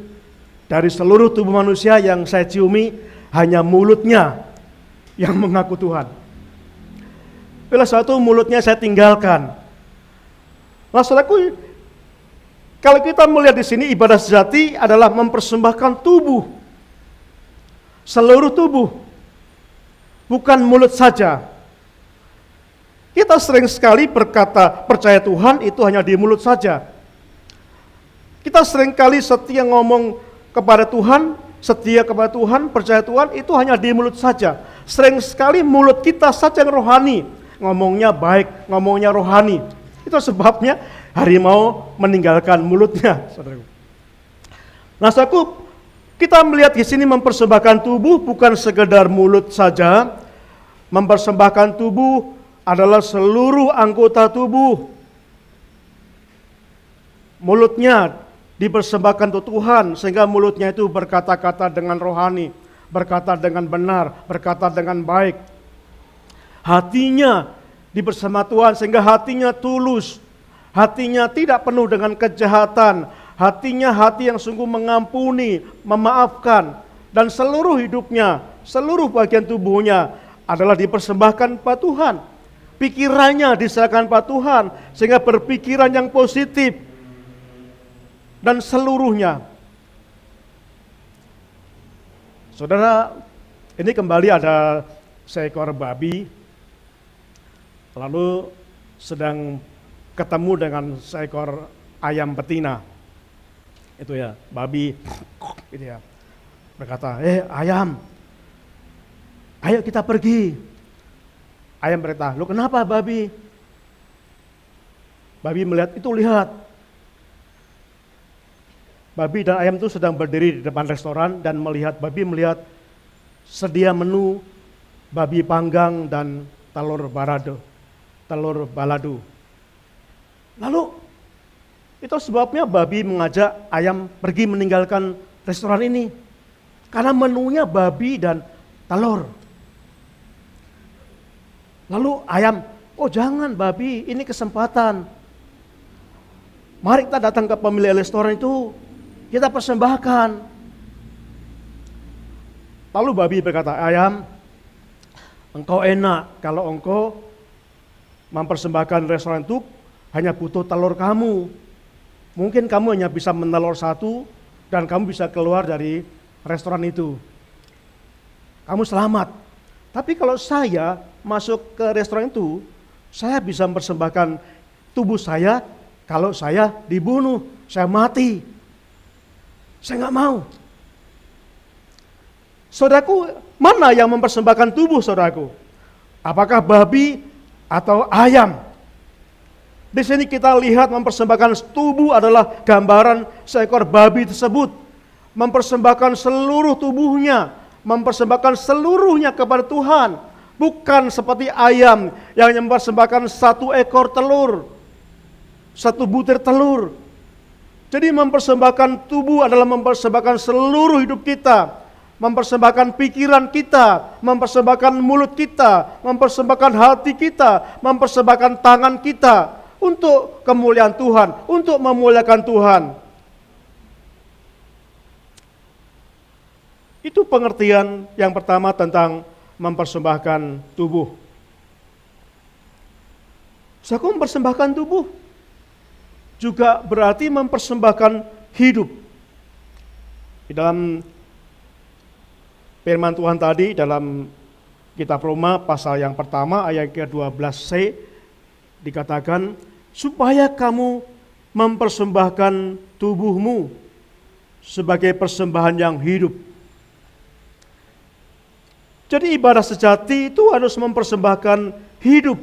dari seluruh tubuh manusia yang saya ciumi, hanya mulutnya yang mengaku Tuhan. Bila suatu mulutnya saya tinggalkan. Nah, saudaraku, kalau kita melihat di sini ibadah sejati adalah mempersembahkan tubuh, seluruh tubuh, bukan mulut saja. Kita sering sekali berkata percaya Tuhan itu hanya di mulut saja. Kita sering kali setia ngomong kepada Tuhan, setia kepada Tuhan, percaya Tuhan itu hanya di mulut saja. Sering sekali mulut kita saja yang rohani, ngomongnya baik, ngomongnya rohani. Itu sebabnya harimau meninggalkan mulutnya, saudaraku. Nah, saudaraku, kita melihat di sini mempersembahkan tubuh bukan sekedar mulut saja. Mempersembahkan tubuh adalah seluruh anggota tubuh. Mulutnya dipersembahkan untuk Tuhan, sehingga mulutnya itu berkata-kata dengan rohani, berkata dengan benar, berkata dengan baik. Hatinya dipersembahkan Tuhan, sehingga hatinya tulus, hatinya tidak penuh dengan kejahatan, hatinya hati yang sungguh mengampuni, memaafkan, dan seluruh hidupnya seluruh bagian tubuhnya adalah dipersembahkan pada Tuhan. Pikirannya diserahkan pada Tuhan, sehingga berpikiran yang positif. Dan seluruhnya. Saudara, ini kembali ada seekor babi, lalu sedang ketemu dengan seekor ayam betina. Itu ya, babi gitu ya, berkata, ayam, ayo kita pergi. Ayam berkata, lu kenapa babi? Babi melihat, itu lihat. Babi dan ayam itu sedang berdiri di depan restoran dan babi melihat sedia menu babi panggang dan telur balado. Lalu itu sebabnya babi mengajak ayam pergi meninggalkan restoran ini. Karena menunya babi dan telur. Lalu ayam, oh jangan babi, ini kesempatan. Mari kita datang ke pemilik restoran itu, kita persembahkan. Lalu babi berkata, ayam, engkau enak kalau engkau mempersembahkan restoran itu hanya butuh telur kamu. Mungkin kamu hanya bisa menelur satu dan kamu bisa keluar dari restoran itu. Kamu selamat. Tapi kalau saya masuk ke restoran itu, saya bisa mempersembahkan tubuh saya kalau saya dibunuh, saya mati. Saya nggak mau. Saudaraku, mana yang mempersembahkan tubuh saudaraku? Apakah babi atau ayam? Di sini kita lihat mempersembahkan tubuh adalah gambaran seekor babi tersebut. Mempersembahkan seluruh tubuhnya, mempersembahkan seluruhnya kepada Tuhan. Bukan seperti ayam yang mempersembahkan satu ekor telur, satu butir telur. Jadi mempersembahkan tubuh adalah mempersembahkan seluruh hidup kita. Mempersembahkan pikiran kita, mempersembahkan mulut kita, mempersembahkan hati kita, mempersembahkan tangan kita untuk kemuliaan Tuhan, untuk memuliakan Tuhan. Itu pengertian yang pertama tentang mempersembahkan tubuh. Saya mempersembahkan tubuh juga berarti mempersembahkan hidup. Di dalam firman Tuhan tadi dalam kitab Roma pasal yang pertama ayat ke-12c dikatakan supaya kamu mempersembahkan tubuhmu sebagai persembahan yang hidup. Jadi ibadah sejati itu harus mempersembahkan hidup.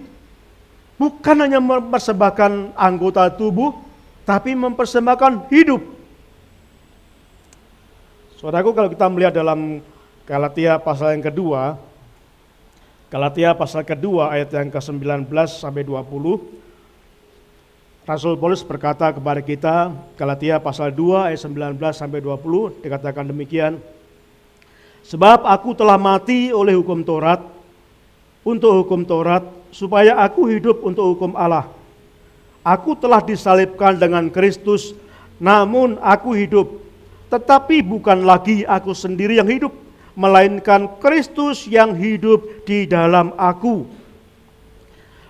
Bukan hanya mempersembahkan anggota tubuh, tapi mempersembahkan hidup. Saudaraku, kalau kita melihat dalam Galatia pasal yang kedua, Galatia pasal kedua ayat yang ke-19 sampai 20, Rasul Paulus berkata kepada kita, Galatia pasal 2 ayat 19 sampai 20, dikatakan demikian, sebab aku telah mati oleh hukum Taurat, untuk hukum Taurat, supaya aku hidup untuk hukum Allah. Aku telah disalibkan dengan Kristus, namun aku hidup, tetapi bukan lagi aku sendiri yang hidup, melainkan Kristus yang hidup di dalam aku.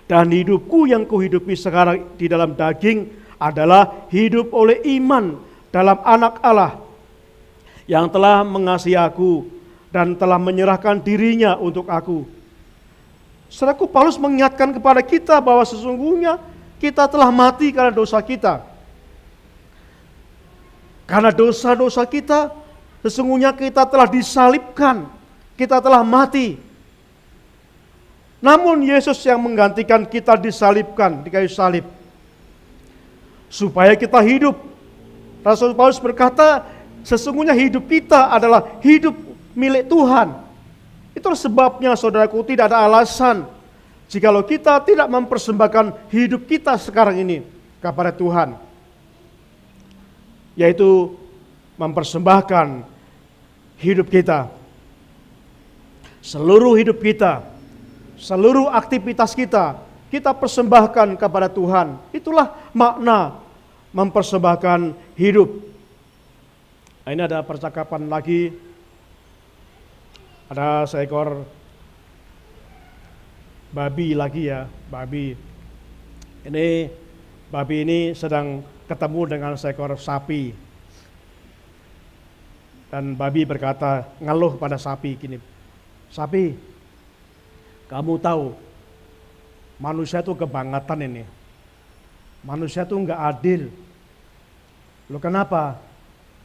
Dan hidupku yang kuhidupi sekarang di dalam daging adalah hidup oleh iman dalam Anak Allah yang telah mengasihi aku dan telah menyerahkan dirinya untuk aku. Saudaraku, Paulus mengingatkan kepada kita bahwa sesungguhnya kita telah mati karena dosa kita. Karena dosa-dosa kita, sesungguhnya kita telah disalibkan, kita telah mati. Namun Yesus yang menggantikan kita disalibkan di kayu salib. Supaya kita hidup. Rasul Paulus berkata, sesungguhnya hidup kita adalah hidup milik Tuhan. Itu sebabnya saudaraku tidak ada alasan jikalau kita tidak mempersembahkan hidup kita sekarang ini kepada Tuhan. Yaitu mempersembahkan hidup kita. Seluruh hidup kita, seluruh aktivitas kita, kita persembahkan kepada Tuhan. Itulah makna mempersembahkan hidup. Nah, ini ada percakapan lagi Ada seekor babi lagi ya, babi. Ini babi ini sedang ketemu dengan seekor sapi. Dan babi berkata, ngeluh pada sapi gini, sapi, kamu tahu manusia itu kebangetan ini. Manusia itu enggak adil. Loh kenapa?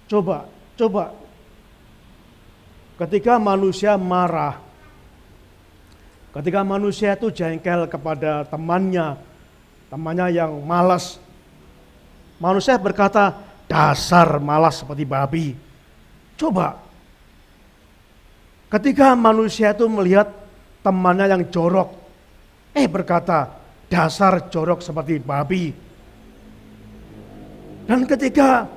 Coba. Ketika manusia marah, ketika manusia itu jengkel kepada temannya yang malas, manusia berkata, dasar malas seperti babi. Coba, ketika manusia itu melihat temannya yang jorok, berkata, dasar jorok seperti babi. Dan ketika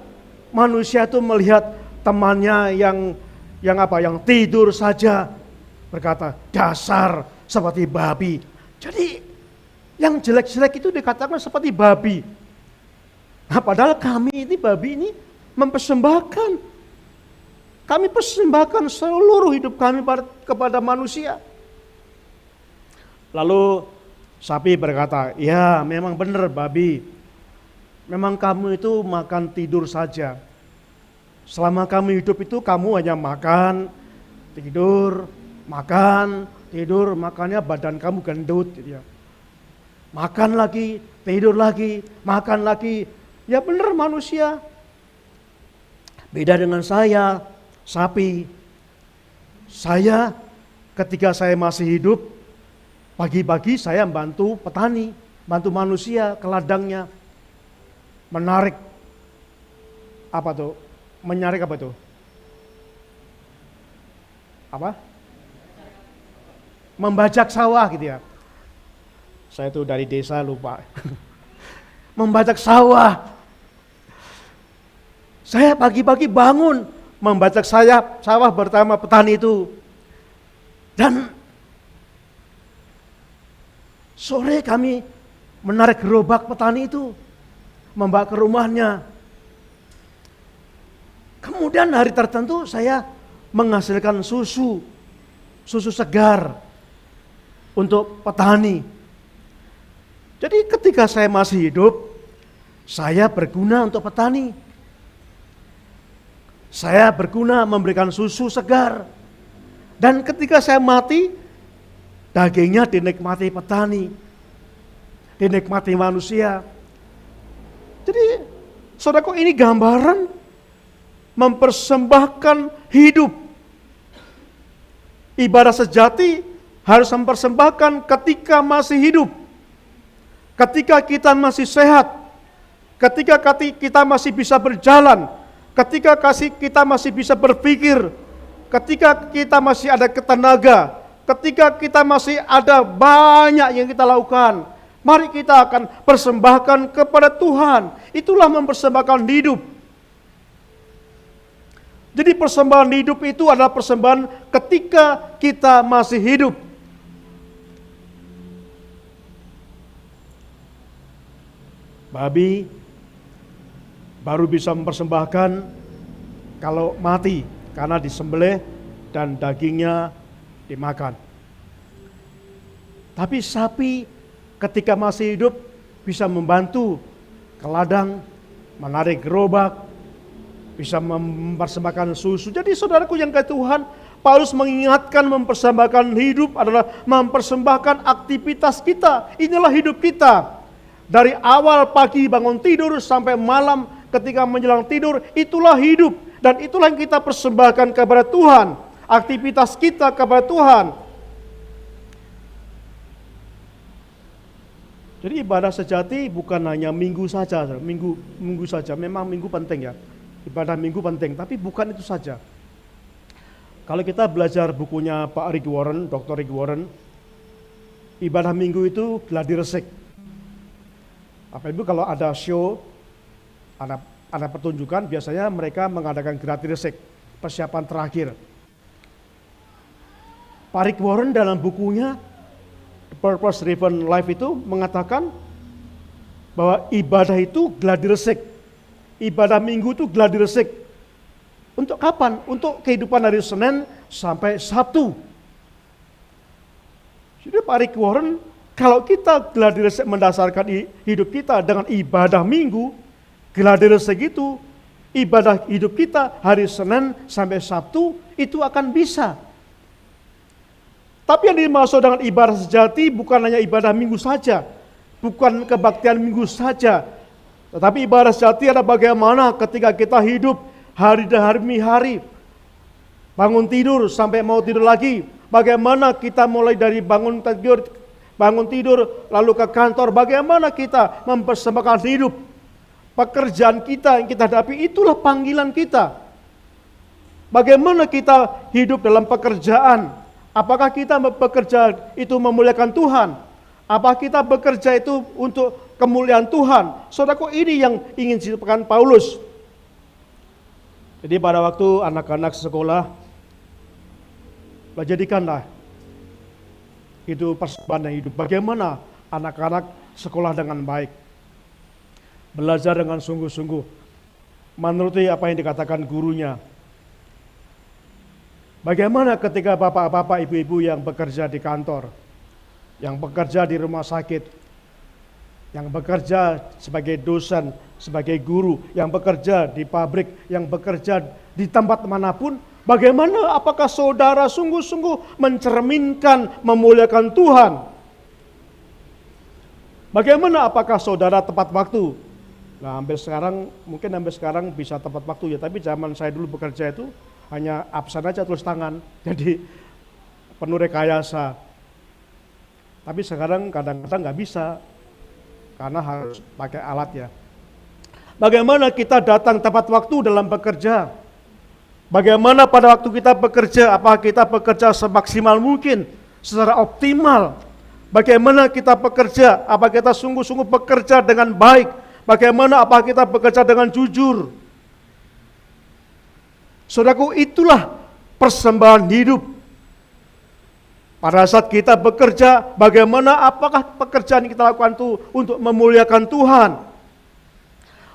manusia itu melihat temannya yang tidur saja, berkata, dasar seperti babi. Jadi yang jelek-jelek itu dikatakan seperti babi. Nah, padahal kami ini babi ini mempersembahkan. Kami persembahkan seluruh hidup kami kepada manusia. Lalu sapi berkata, ya memang benar babi. Memang kamu itu makan tidur saja. Selama kamu hidup itu kamu hanya makan, tidur, makanya badan kamu gendut. Gitu ya. Makan lagi, tidur lagi, makan lagi. Ya benar manusia. Beda dengan saya, sapi. Saya ketika saya masih hidup, pagi-pagi saya bantu petani, bantu manusia ke ladangnya. Menyarik apa tuh? Membajak sawah gitu ya. Saya tuh dari desa lupa. Membajak sawah. Saya pagi-pagi bangun membajak sawah bersama petani itu. Dan sore kami menarik gerobak petani itu, membawa ke rumahnya. Kemudian hari tertentu saya menghasilkan susu segar untuk petani. Jadi ketika saya masih hidup, saya berguna untuk petani. Saya berguna memberikan susu segar. Dan ketika saya mati, dagingnya dinikmati petani, dinikmati manusia. Jadi saudaraku, ini gambaran mempersembahkan hidup. Ibadah sejati harus mempersembahkan ketika masih hidup. Ketika kita masih sehat. Ketika kita masih bisa berjalan. Ketika kita masih bisa berpikir. Ketika kita masih ada tenaga. Ketika kita masih ada banyak yang kita lakukan. Mari kita akan persembahkan kepada Tuhan. Itulah mempersembahkan hidup. Jadi persembahan hidup itu adalah persembahan ketika kita masih hidup. Babi baru bisa mempersembahkan kalau mati, karena disembelih dan dagingnya dimakan. Tapi sapi ketika masih hidup bisa membantu ke ladang, menarik gerobak, bisa mempersembahkan susu. Jadi saudaraku yang kekasih Tuhan, Paulus mengingatkan mempersembahkan hidup adalah mempersembahkan aktivitas kita. Inilah hidup kita. Dari awal pagi bangun tidur sampai malam ketika menjelang tidur, itulah hidup. Dan itulah yang kita persembahkan kepada Tuhan. Aktivitas kita kepada Tuhan. Jadi ibadah sejati bukan hanya minggu saja, minggu saja. Memang minggu penting ya, ibadah minggu penting, tapi bukan itu saja. Kalau kita belajar bukunya Pak Rick Warren, Dr. Rick Warren, ibadah minggu itu gladi resik. Apa itu kalau ada show, ada pertunjukan, biasanya mereka mengadakan gladi resik, persiapan terakhir. Pak Rick Warren dalam bukunya Purpose Driven Life itu mengatakan bahwa ibadah itu gladi resik. Ibadah minggu itu gladi resik. Untuk kapan? Untuk kehidupan dari Senin sampai Sabtu. Jadi Pak Rick Warren, kalau kita gladi resik mendasarkan hidup kita dengan ibadah minggu, gladi resik itu, ibadah hidup kita hari Senin sampai Sabtu, itu akan bisa. Tapi yang dimaksud dengan ibadah sejati bukan hanya ibadah minggu saja, bukan kebaktian minggu saja, tetapi ibadah sejati ada bagaimana ketika kita hidup hari demi hari, bangun tidur sampai mau tidur lagi, bagaimana kita mulai dari bangun tidur lalu ke kantor, bagaimana kita mempersembahkan hidup, pekerjaan kita yang kita hadapi, itulah panggilan kita. Bagaimana kita hidup dalam pekerjaan? Apakah kita bekerja itu memuliakan Tuhan? Apakah kita bekerja itu untuk kemuliaan Tuhan? Saudaraku, ini yang ingin disampaikan Paulus. Jadi pada waktu anak-anak sekolah, jadikanlah itu persembahan hidup. Bagaimana anak-anak sekolah dengan baik, belajar dengan sungguh-sungguh, menuruti apa yang dikatakan gurunya. Bagaimana ketika bapak-bapak, ibu-ibu yang bekerja di kantor, yang bekerja di rumah sakit, yang bekerja sebagai dosen, sebagai guru, yang bekerja di pabrik, yang bekerja di tempat manapun, bagaimana apakah saudara sungguh-sungguh mencerminkan memuliakan Tuhan? Bagaimana apakah saudara tepat waktu? Nah, mungkin sampai sekarang bisa tepat waktu ya, tapi zaman saya dulu bekerja itu hanya absen aja tulis tangan, jadi penuh rekayasa. Tapi sekarang kadang-kadang nggak bisa, karena harus pakai alat ya. Bagaimana kita datang tepat waktu dalam bekerja? Bagaimana pada waktu kita bekerja, apakah kita bekerja semaksimal mungkin, secara optimal? Bagaimana kita bekerja, apakah kita sungguh-sungguh bekerja dengan baik? Bagaimana apakah kita bekerja dengan jujur? Saudaraku, itulah persembahan hidup. Pada saat kita bekerja, bagaimana apakah pekerjaan yang kita lakukan itu untuk memuliakan Tuhan?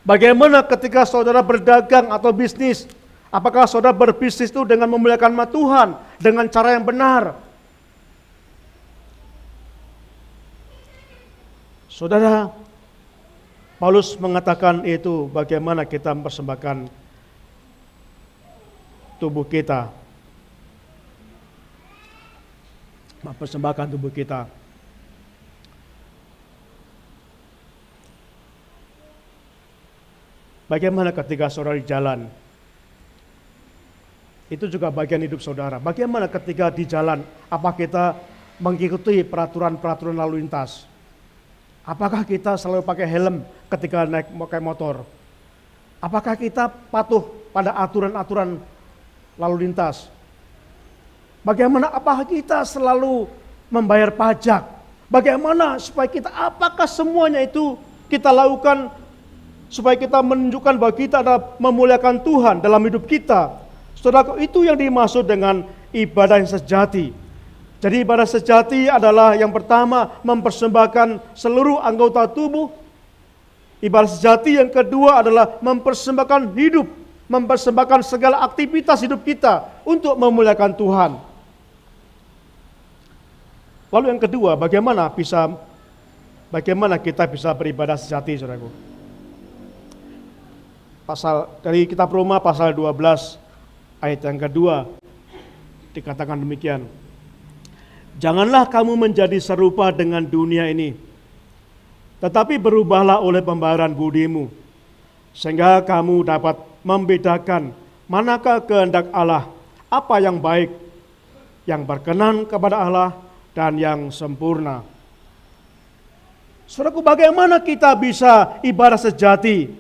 Bagaimana ketika saudara berdagang atau bisnis, apakah saudara berbisnis itu dengan memuliakan Tuhan, dengan cara yang benar? Saudara, Paulus mengatakan itu bagaimana kita mempersembahkan tubuh kita, mempersembahkan tubuh kita. Bagaimana ketika saudara di jalan? Itu juga bagian hidup saudara. Bagaimana ketika di jalan? Apa kita mengikuti peraturan-peraturan lalu lintas? Apakah kita selalu pakai helm ketika naik motor? Apakah kita patuh pada aturan-aturan lalu lintas? Bagaimana apakah kita selalu membayar pajak? Bagaimana supaya kita, apakah semuanya itu kita lakukan supaya kita menunjukkan bahwa kita adalah memuliakan Tuhan dalam hidup kita? Saudara, itu yang dimaksud dengan ibadah yang sejati. Jadi ibadah sejati adalah yang pertama mempersembahkan seluruh anggota tubuh. Ibadah sejati yang kedua adalah mempersembahkan hidup, mempersembahkan segala aktivitas hidup kita untuk memuliakan Tuhan. Lalu yang kedua, bagaimana kita bisa beribadah sejati, saudaraku? Dari kitab Roma pasal 12 ayat yang kedua dikatakan demikian. Janganlah kamu menjadi serupa dengan dunia ini, tetapi berubahlah oleh pembaharuan budimu, sehingga kamu dapat membedakan manakah kehendak Allah, apa yang baik, yang berkenan kepada Allah, dan yang sempurna. Saudaraku, bagaimana kita bisa ibadah sejati?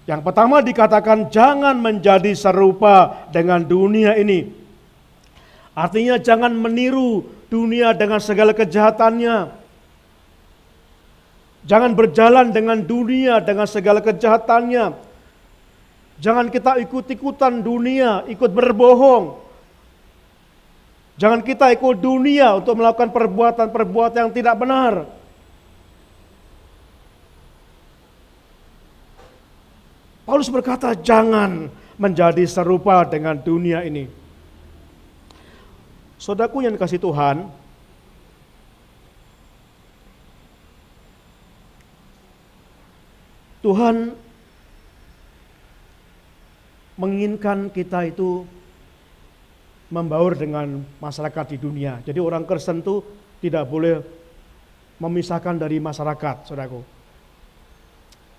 Yang pertama dikatakan jangan menjadi serupa dengan dunia ini. Artinya jangan meniru dunia dengan segala kejahatannya. Jangan berjalan dengan dunia dengan segala kejahatannya. Jangan kita ikut-ikutan dunia, ikut berbohong. Jangan kita ikut dunia untuk melakukan perbuatan-perbuatan yang tidak benar. Paulus berkata, jangan menjadi serupa dengan dunia ini. Saudaraku yang dikasihi Tuhan, Tuhan menginginkan kita itu membaur dengan masyarakat di dunia. Jadi orang Kristen itu tidak boleh memisahkan dari masyarakat, saudaraku.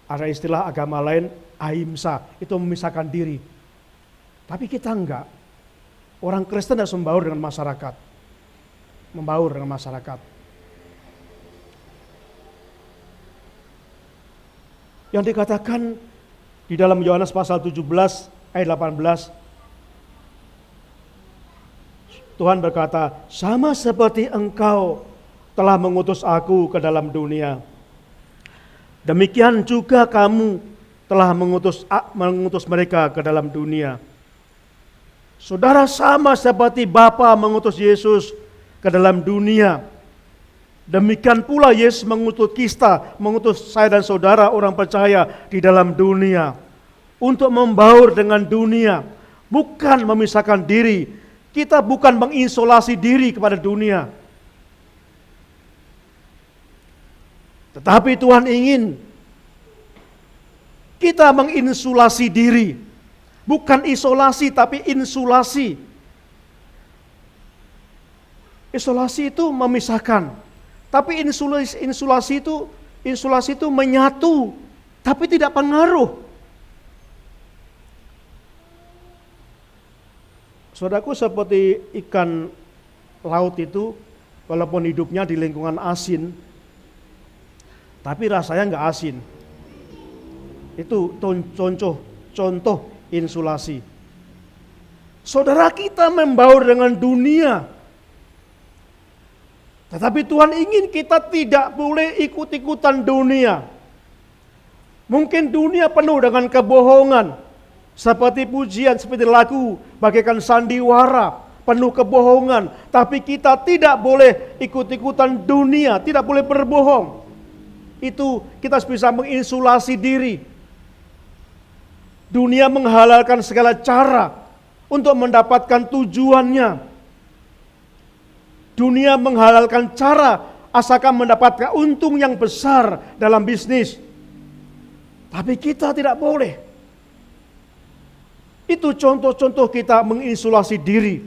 Ada istilah agama lain, ahimsa, itu memisahkan diri. Tapi kita enggak. Orang Kristen harus membaur dengan masyarakat. Membaur dengan masyarakat. Yang dikatakan di dalam Yohanes pasal 17 ayat 18, Tuhan berkata, sama seperti engkau telah mengutus aku ke dalam dunia, demikian juga kamu telah mengutus mereka ke dalam dunia. Saudara, sama seperti Bapa mengutus Yesus ke dalam dunia, demikian pula Yesus mengutus saya dan saudara orang percaya di dalam dunia untuk membaur dengan dunia, bukan memisahkan diri. Kita bukan mengisolasi diri kepada dunia, tetapi Tuhan ingin kita menginsulasi diri, bukan isolasi tapi insulasi. Isolasi itu memisahkan, tapi insulasi itu menyatu, tapi tidak pengaruh. Saudaraku, seperti ikan laut itu, walaupun hidupnya di lingkungan asin, tapi rasanya nggak asin. Itu contoh insulasi. Saudara, kita membaur dengan dunia, tetapi Tuhan ingin kita tidak boleh ikut-ikutan dunia. Mungkin dunia penuh dengan kebohongan, seperti pujian, seperti lagu, bagaikan sandiwara, penuh kebohongan. Tapi kita tidak boleh ikut-ikutan dunia, tidak boleh berbohong. Itu kita bisa menginsulasi diri. Dunia menghalalkan segala cara untuk mendapatkan tujuannya. Dunia menghalalkan cara asalkan mendapatkan untung yang besar dalam bisnis. Tapi kita tidak boleh. Itu contoh-contoh kita menginsulasi diri,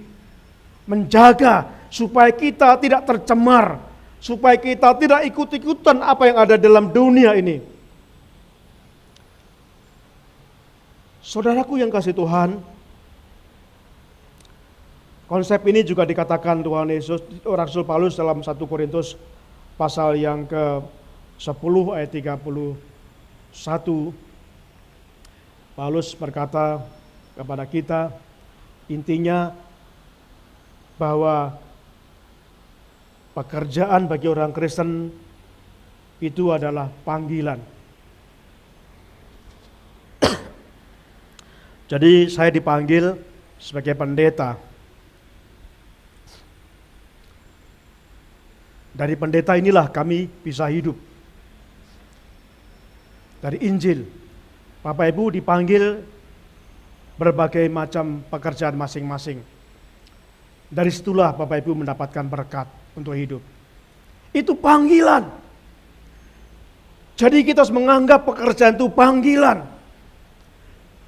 menjaga supaya kita tidak tercemar, supaya kita tidak ikut-ikutan apa yang ada dalam dunia ini. Saudaraku yang kasih Tuhan, konsep ini juga dikatakan Tuhan Yesus, Rasul Paulus dalam 1 Korintus pasal yang ke-10 ayat 31. Paulus berkata kepada kita, intinya bahwa pekerjaan bagi orang Kristen itu adalah panggilan. Jadi saya dipanggil sebagai pendeta. Dari pendeta inilah kami bisa hidup. Dari Injil, Bapak Ibu dipanggil berbagai macam pekerjaan masing-masing. Dari situlah Bapak Ibu mendapatkan berkat untuk hidup. Itu panggilan. Jadi kita harus menganggap pekerjaan itu panggilan.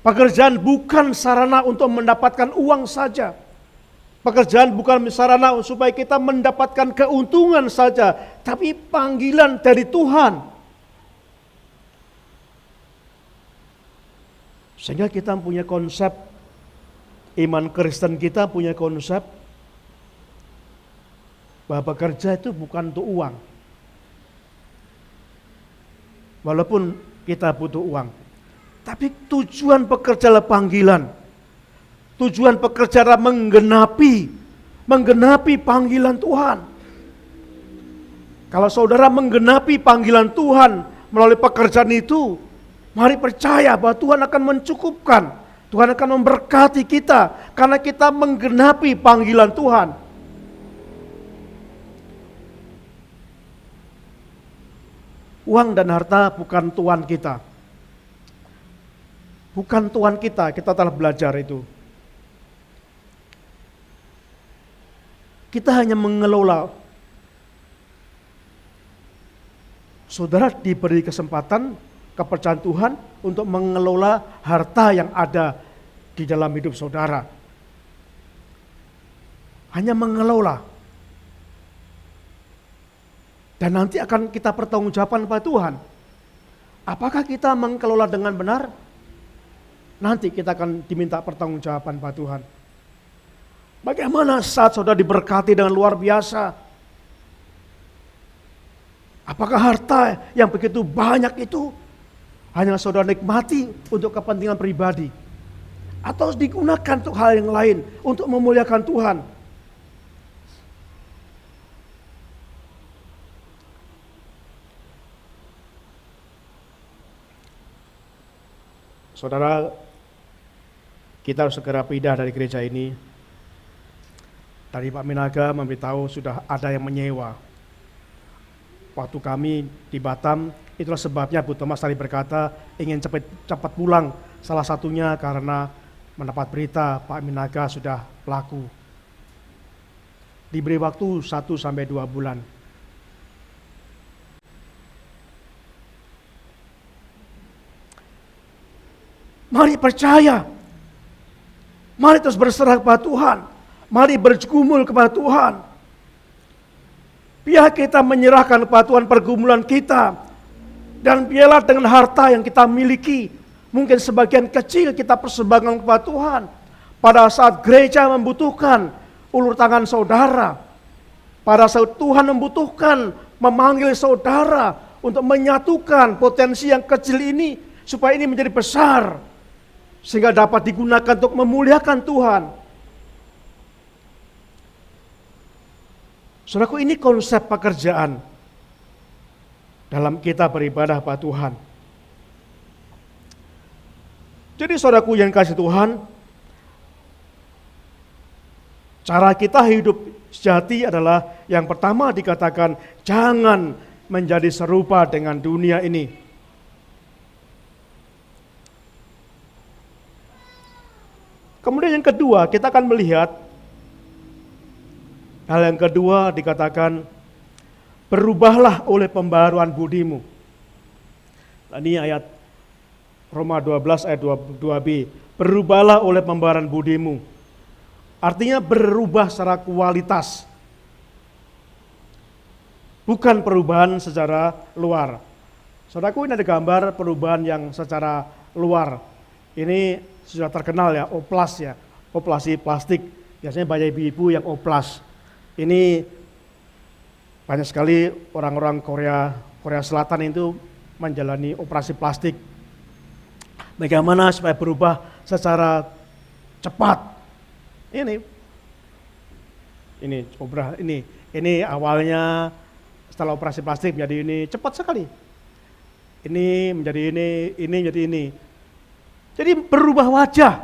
Pekerjaan bukan sarana untuk mendapatkan uang saja. Pekerjaan bukan sarana supaya kita mendapatkan keuntungan saja, tapi panggilan dari Tuhan. Sehingga kita punya konsep, iman Kristen kita punya konsep bahwa bekerja itu bukan untuk uang. Walaupun kita butuh uang, tapi tujuan pekerja adalah panggilan. Tujuan pekerja adalah menggenapi panggilan Tuhan. Kalau saudara menggenapi panggilan Tuhan melalui pekerjaan itu, mari percaya bahwa Tuhan akan mencukupkan. Tuhan akan memberkati kita karena kita menggenapi panggilan Tuhan. Uang dan harta bukan tuan kita. bukan Tuhan kita telah belajar itu. Kita hanya mengelola. Saudara diberi kesempatan, kepercayaan Tuhan untuk mengelola harta yang ada di dalam hidup saudara. Hanya mengelola. Dan nanti akan kita pertanggungjawaban pada Tuhan. Apakah kita mengelola dengan benar? Nanti kita akan diminta pertanggungjawaban pada Tuhan. Bagaimana saat saudara diberkati dengan luar biasa? Apakah harta yang begitu banyak itu hanya saudara nikmati untuk kepentingan pribadi? Atau digunakan untuk hal yang lain, untuk memuliakan Tuhan? Saudara, kita harus segera pindah dari gereja ini. Tadi Pak Minaga memberitahu sudah ada yang menyewa. Waktu kami di Batam, itulah sebabnya Bu Thomas tadi berkata ingin cepat pulang. Salah satunya karena mendapat berita Pak Minaga sudah laku. Diberi waktu 1-2 bulan. Mari percaya. Mari terus berserah kepada Tuhan. Mari bergumul kepada Tuhan. Biar kita menyerahkan kepada Tuhan pergumulan kita. Dan biarlah dengan harta yang kita miliki, mungkin sebagian kecil kita persembahkan kepada Tuhan. Pada saat gereja membutuhkan ulur tangan saudara. Pada saat Tuhan membutuhkan memanggil saudara untuk menyatukan potensi yang kecil ini supaya ini menjadi besar. Sehingga dapat digunakan untuk memuliakan Tuhan. Saudaraku, ini konsep pekerjaan dalam kita beribadah pada Tuhan. Jadi saudaraku yang kasih Tuhan, cara kita hidup sejati adalah yang pertama dikatakan jangan menjadi serupa dengan dunia ini. Kemudian yang kedua, kita akan melihat hal yang kedua dikatakan berubahlah oleh pembaharuan budimu. Ini ayat Roma 12 ayat 22b. Berubahlah oleh pembaharuan budimu. Artinya berubah secara kualitas. Bukan perubahan secara luar. Saudaraku, ini ada gambar perubahan yang secara luar. Ini sudah terkenal ya, oplas ya, operasi plastik. Biasanya banyak ibu-ibu yang oplas. Ini banyak sekali orang-orang Korea Selatan itu menjalani operasi plastik. Bagaimana supaya berubah secara cepat? Ini awalnya setelah operasi plastik menjadi ini cepat sekali. Ini menjadi ini menjadi ini. Jadi berubah wajah,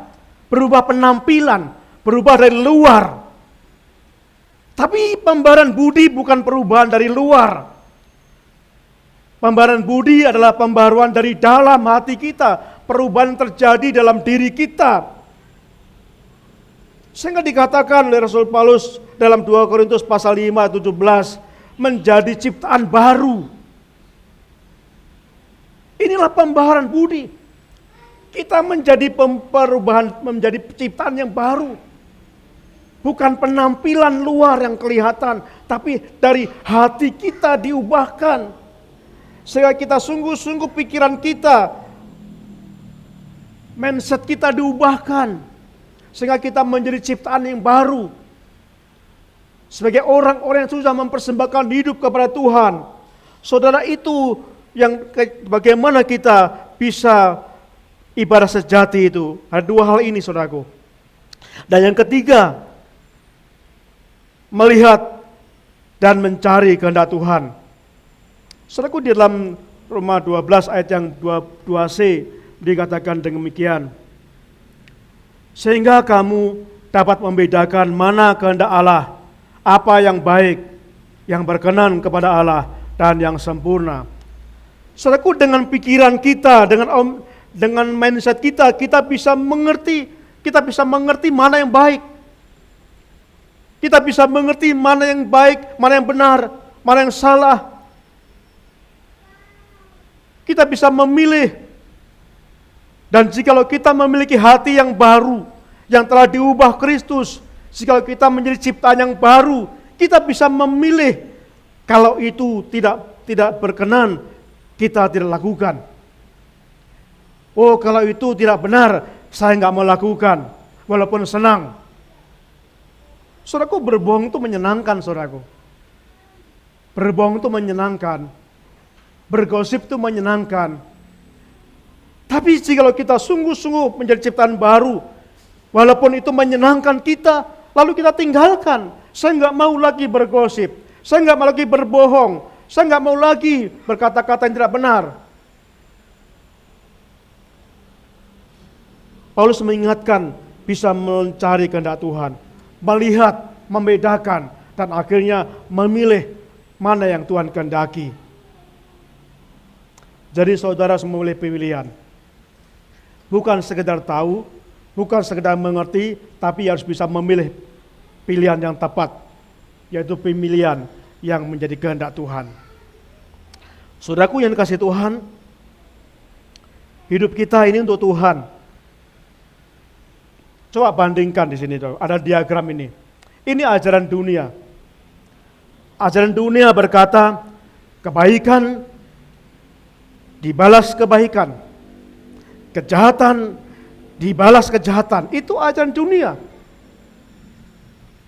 berubah penampilan, berubah dari luar. Tapi pembaharuan budi bukan perubahan dari luar. Pembaharuan budi adalah pembaharuan dari dalam hati kita. Perubahan terjadi dalam diri kita. Sehingga dikatakan oleh Rasul Paulus dalam 2 Korintus pasal 5 17, menjadi ciptaan baru. Inilah pembaharuan budi. Kita menjadi perubahan, menjadi ciptaan yang baru. Bukan penampilan luar yang kelihatan, tapi dari hati kita diubahkan. Sehingga kita sungguh-sungguh pikiran kita, mindset kita diubahkan. Sehingga kita menjadi ciptaan yang baru. Sebagai orang-orang yang susah mempersembahkan hidup kepada Tuhan. Saudara, itu yang bagaimana kita bisa ibadah sejati itu. Ada dua hal ini saudaraku. Dan yang ketiga, melihat dan mencari kehendak Tuhan. Saudaraku, di dalam Roma 12 ayat yang 22c dikatakan demikian. Sehingga kamu dapat membedakan mana kehendak Allah, apa yang baik, yang berkenan kepada Allah, dan yang sempurna. Saudaraku, dengan pikiran kita, dengan mindset kita, kita bisa mengerti mana yang baik. Kita bisa mengerti mana yang baik, mana yang benar, mana yang salah. Kita bisa memilih. Dan jikalau kita memiliki hati yang baru, yang telah diubah Kristus, jikalau kita menjadi ciptaan yang baru, kita bisa memilih. Kalau itu tidak berkenan, kita tidak lakukan. Oh, kalau itu tidak benar, saya nggak mau lakukan, walaupun senang. Saudaraku, berbohong itu menyenangkan, saudaraku. Berbohong itu menyenangkan. Bergosip itu menyenangkan. Tapi jikalau kita sungguh-sungguh menjadi ciptaan baru, walaupun itu menyenangkan kita, lalu kita tinggalkan. Saya nggak mau lagi bergosip, saya nggak mau lagi berbohong, saya nggak mau lagi berkata-kata yang tidak benar. Paulus mengingatkan bisa mencari kehendak Tuhan, melihat, membedakan, dan akhirnya memilih mana yang Tuhan kehendaki. Jadi saudara memilih pilihan. Bukan sekedar tahu, bukan sekedar mengerti, tapi harus bisa memilih pilihan yang tepat, yaitu pemilihan yang menjadi kehendak Tuhan. Saudaraku yang dikasihi Tuhan, hidup kita ini untuk Tuhan. Coba bandingkan di sini, ada diagram ini. Ini ajaran dunia. Ajaran dunia berkata, kebaikan dibalas kebaikan, kejahatan dibalas kejahatan. Itu ajaran dunia.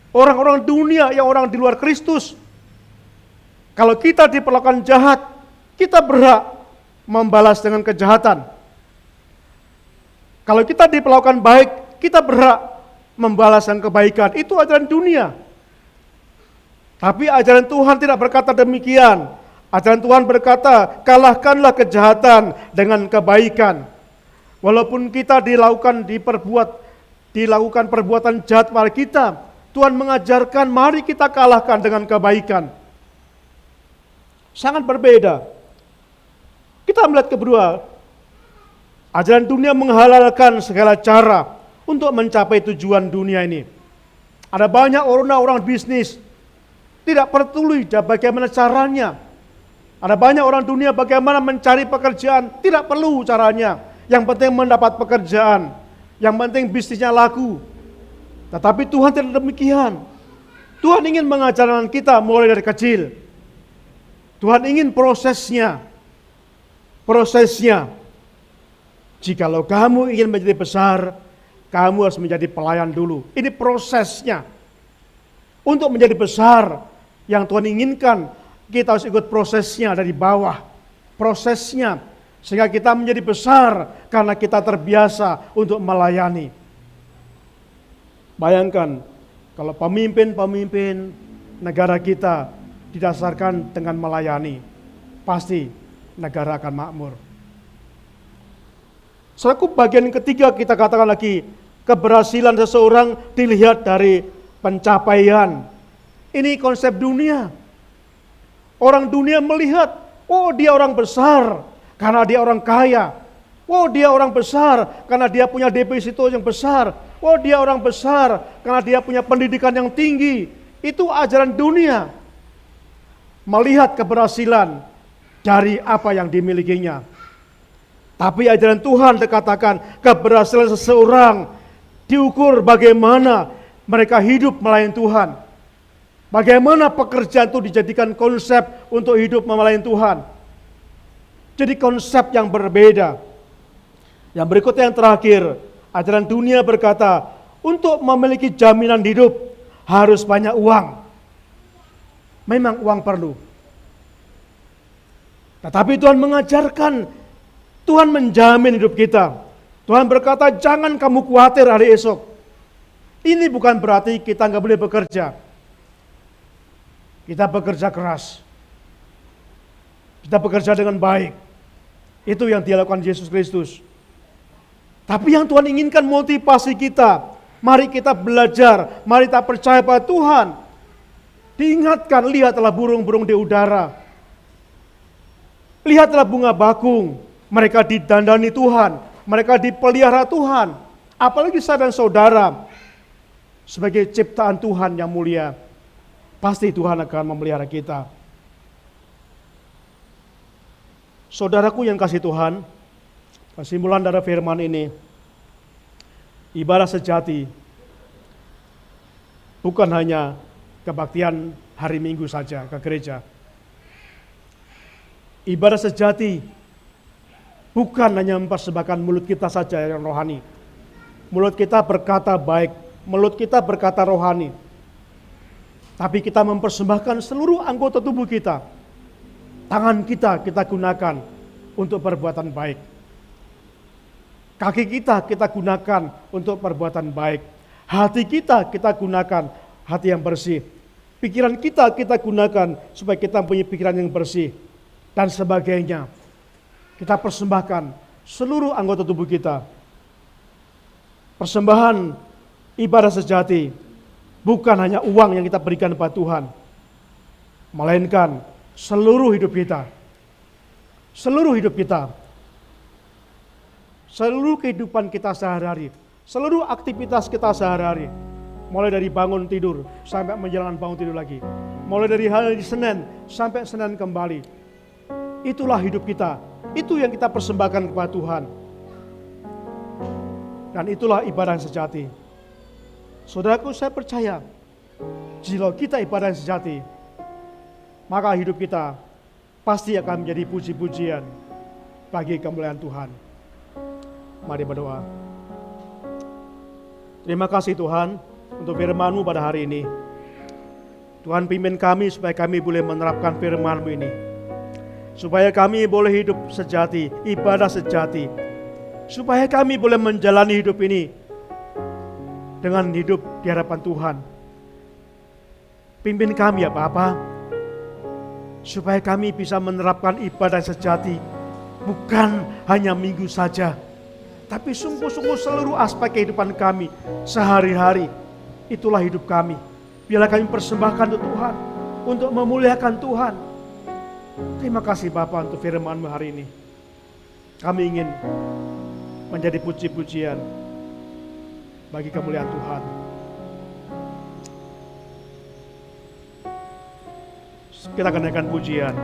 Orang-orang dunia yang orang di luar Kristus, kalau kita diperlakukan jahat, kita berhak membalas dengan kejahatan. Kalau kita diperlakukan baik, kita berhak membalas dengan kebaikan. Itu ajaran dunia. Tapi ajaran Tuhan tidak berkata demikian. Ajaran Tuhan berkata, kalahkanlah kejahatan dengan kebaikan. Walaupun kita dilakukan perbuatan jahat pada kita, Tuhan mengajarkan mari kita kalahkan dengan kebaikan. Sangat berbeda. Kita melihat kedua, ajaran dunia menghalalkan segala cara untuk mencapai tujuan dunia ini. Ada banyak orang bisnis, tidak peduli bagaimana caranya. Ada banyak orang dunia bagaimana mencari pekerjaan, tidak perlu caranya. Yang penting mendapat pekerjaan, yang penting bisnisnya laku. Tetapi Tuhan tidak demikian. Tuhan ingin mengajarkan kita mulai dari kecil. Tuhan ingin prosesnya. Jikalau kamu ingin menjadi besar, kamu harus menjadi pelayan dulu. Ini prosesnya. Untuk menjadi besar, yang Tuhan inginkan, kita harus ikut prosesnya dari bawah. Prosesnya, sehingga kita menjadi besar karena kita terbiasa untuk melayani. Bayangkan, kalau pemimpin negara kita didasarkan dengan melayani, pasti negara akan makmur. Saudaraku, bagian ketiga kita katakan lagi, keberhasilan seseorang dilihat dari pencapaian. Ini konsep dunia. Orang dunia melihat, oh dia orang besar karena dia orang kaya. Oh dia orang besar karena dia punya deposito yang besar. Oh dia orang besar karena dia punya pendidikan yang tinggi. Itu ajaran dunia. Melihat keberhasilan dari apa yang dimilikinya. Tapi ajaran Tuhan dikatakan keberhasilan seseorang diukur bagaimana mereka hidup melayani Tuhan. Bagaimana pekerjaan itu dijadikan konsep untuk hidup melayani Tuhan. Jadi konsep yang berbeda. Yang berikutnya yang terakhir, ajaran dunia berkata, untuk memiliki jaminan hidup harus banyak uang. Memang uang perlu. Tetapi Tuhan mengajarkan, Tuhan menjamin hidup kita. Tuhan berkata, jangan kamu khawatir hari esok. Ini bukan berarti kita nggak boleh bekerja. Kita bekerja keras. Kita bekerja dengan baik. Itu yang dilakukan Yesus Kristus. Tapi yang Tuhan inginkan motivasi kita. Mari kita belajar, mari kita percaya pada Tuhan. Diingatkan, lihatlah burung-burung di udara. Lihatlah bunga bakung, mereka didandani Tuhan. mereka dipelihara Tuhan. Apalagi saya dan saudara sebagai ciptaan Tuhan yang mulia, pasti Tuhan akan memelihara kita. Saudaraku yang kasih Tuhan, kesimpulan dari firman ini, ibadah sejati bukan hanya kebaktian hari Minggu saja ke gereja. Ibadah sejati bukan hanya mempersembahkan mulut kita saja yang rohani. Mulut kita berkata baik, mulut kita berkata rohani. Tapi kita mempersembahkan seluruh anggota tubuh kita. Tangan kita gunakan untuk perbuatan baik. Kaki kita gunakan untuk perbuatan baik. Hati kita gunakan hati yang bersih. Pikiran kita gunakan supaya kita punya pikiran yang bersih. Dan sebagainya. Kita persembahkan seluruh anggota tubuh kita. Persembahan ibadah sejati bukan hanya uang yang kita berikan kepada Tuhan. Melainkan seluruh hidup kita. Seluruh hidup kita. Seluruh kehidupan kita sehari-hari. Seluruh aktivitas kita sehari-hari. Mulai dari bangun tidur sampai menjelang bangun tidur lagi. Mulai dari hari Senin sampai Senin kembali. Itulah hidup kita. Itu yang kita persembahkan kepada Tuhan. Dan itulah ibadah yang sejati. Saudaraku, saya percaya jika kita ibadah yang sejati, maka hidup kita pasti akan menjadi puji-pujian bagi kemuliaan Tuhan. Mari berdoa. Terima kasih Tuhan untuk firman-Mu pada hari ini. Tuhan, pimpin kami supaya kami boleh menerapkan firman-Mu ini. Supaya kami boleh hidup sejati, ibadah sejati. Supaya kami boleh menjalani hidup ini dengan hidup di hadapan Tuhan. Pimpin kami ya Bapa, supaya kami bisa menerapkan ibadah sejati, bukan hanya minggu saja, tapi sungguh-sungguh seluruh aspek kehidupan kami sehari-hari. Itulah hidup kami. Biarlah kami persembahkan untuk Tuhan, untuk memuliakan Tuhan. Terima kasih Bapa untuk firman-Mu hari ini. Kami ingin menjadi puji-pujian bagi kemuliaan Tuhan. Kita akan naikkan pujian.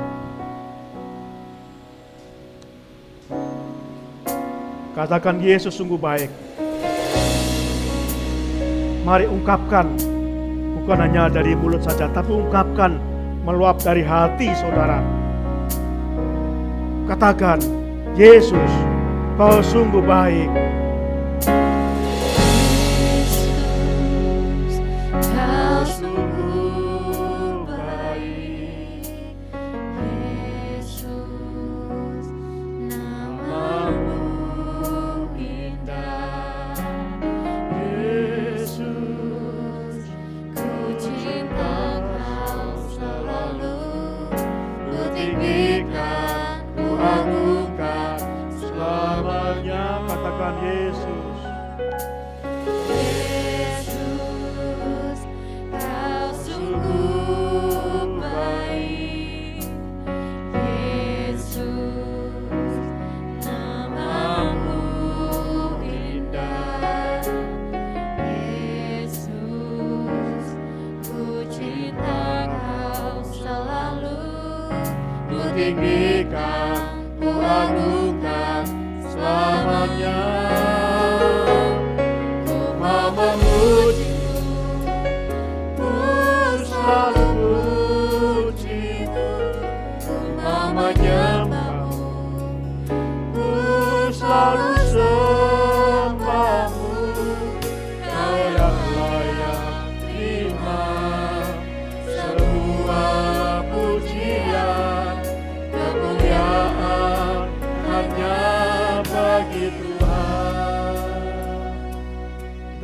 Katakan Yesus sungguh baik. Mari ungkapkan, bukan hanya dari mulut saja, tapi ungkapkan meluap dari hati saudara. Katakan, Yesus, Kau sungguh baik.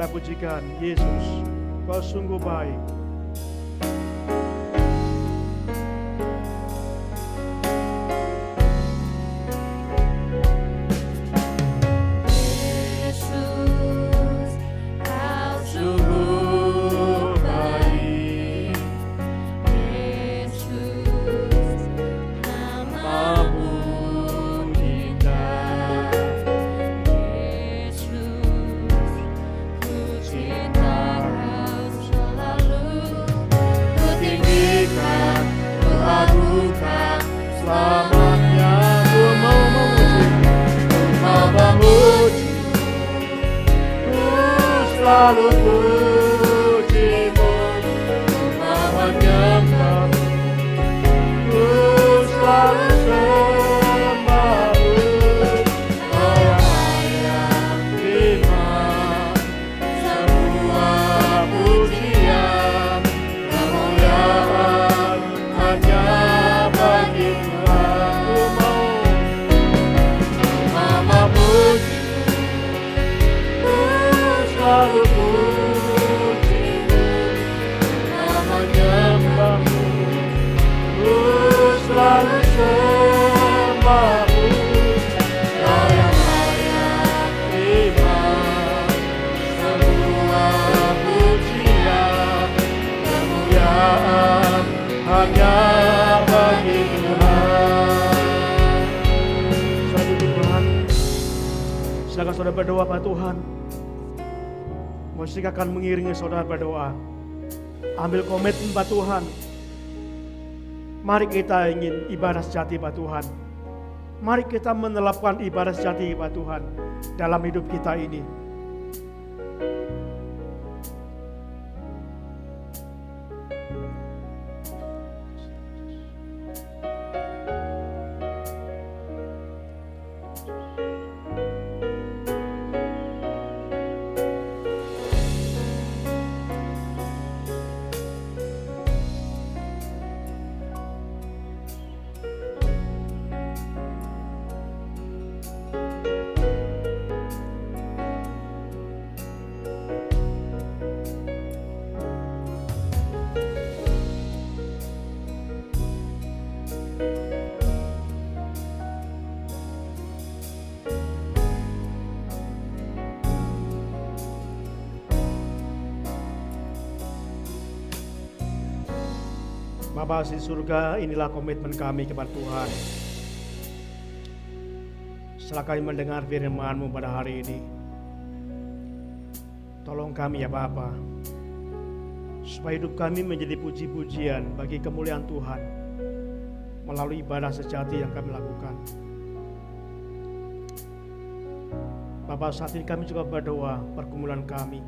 Kita pujikan Yesus, Kau sungguh baik. selamanya. Ku mau memuji, mau memuji, ku selalu pujimu, mau menyembahmu, ku selalu sembahmu. Oh yang layak terima semua pujian, kemuliaan hanya bagi Tuhan. Ku mau memuji, ku selalu pujimu, mau menyembahmu, ku selalu sembahmu. Kau yang layak terima semua pujian, kemuliaan hanya bagi Tuhan. Saudara Tuhan, silakan saudara berdoa pada Tuhan. Musik akan mengiringi saudara berdoa. Ambil komitmen pada Tuhan. Mari kita ingin ibadah sejati pada Tuhan. Mari kita menelapkan ibadah sejati pada Tuhan dalam hidup kita ini. Bapa di surga, inilah komitmen kami kepada Tuhan. Setelah kami mendengar firman-Mu pada hari ini, tolong kami ya Bapa, supaya hidup kami menjadi puji-pujian bagi kemuliaan Tuhan melalui ibadah sejati yang kami lakukan. Bapa, saat ini kami juga berdoa pergumulan kami.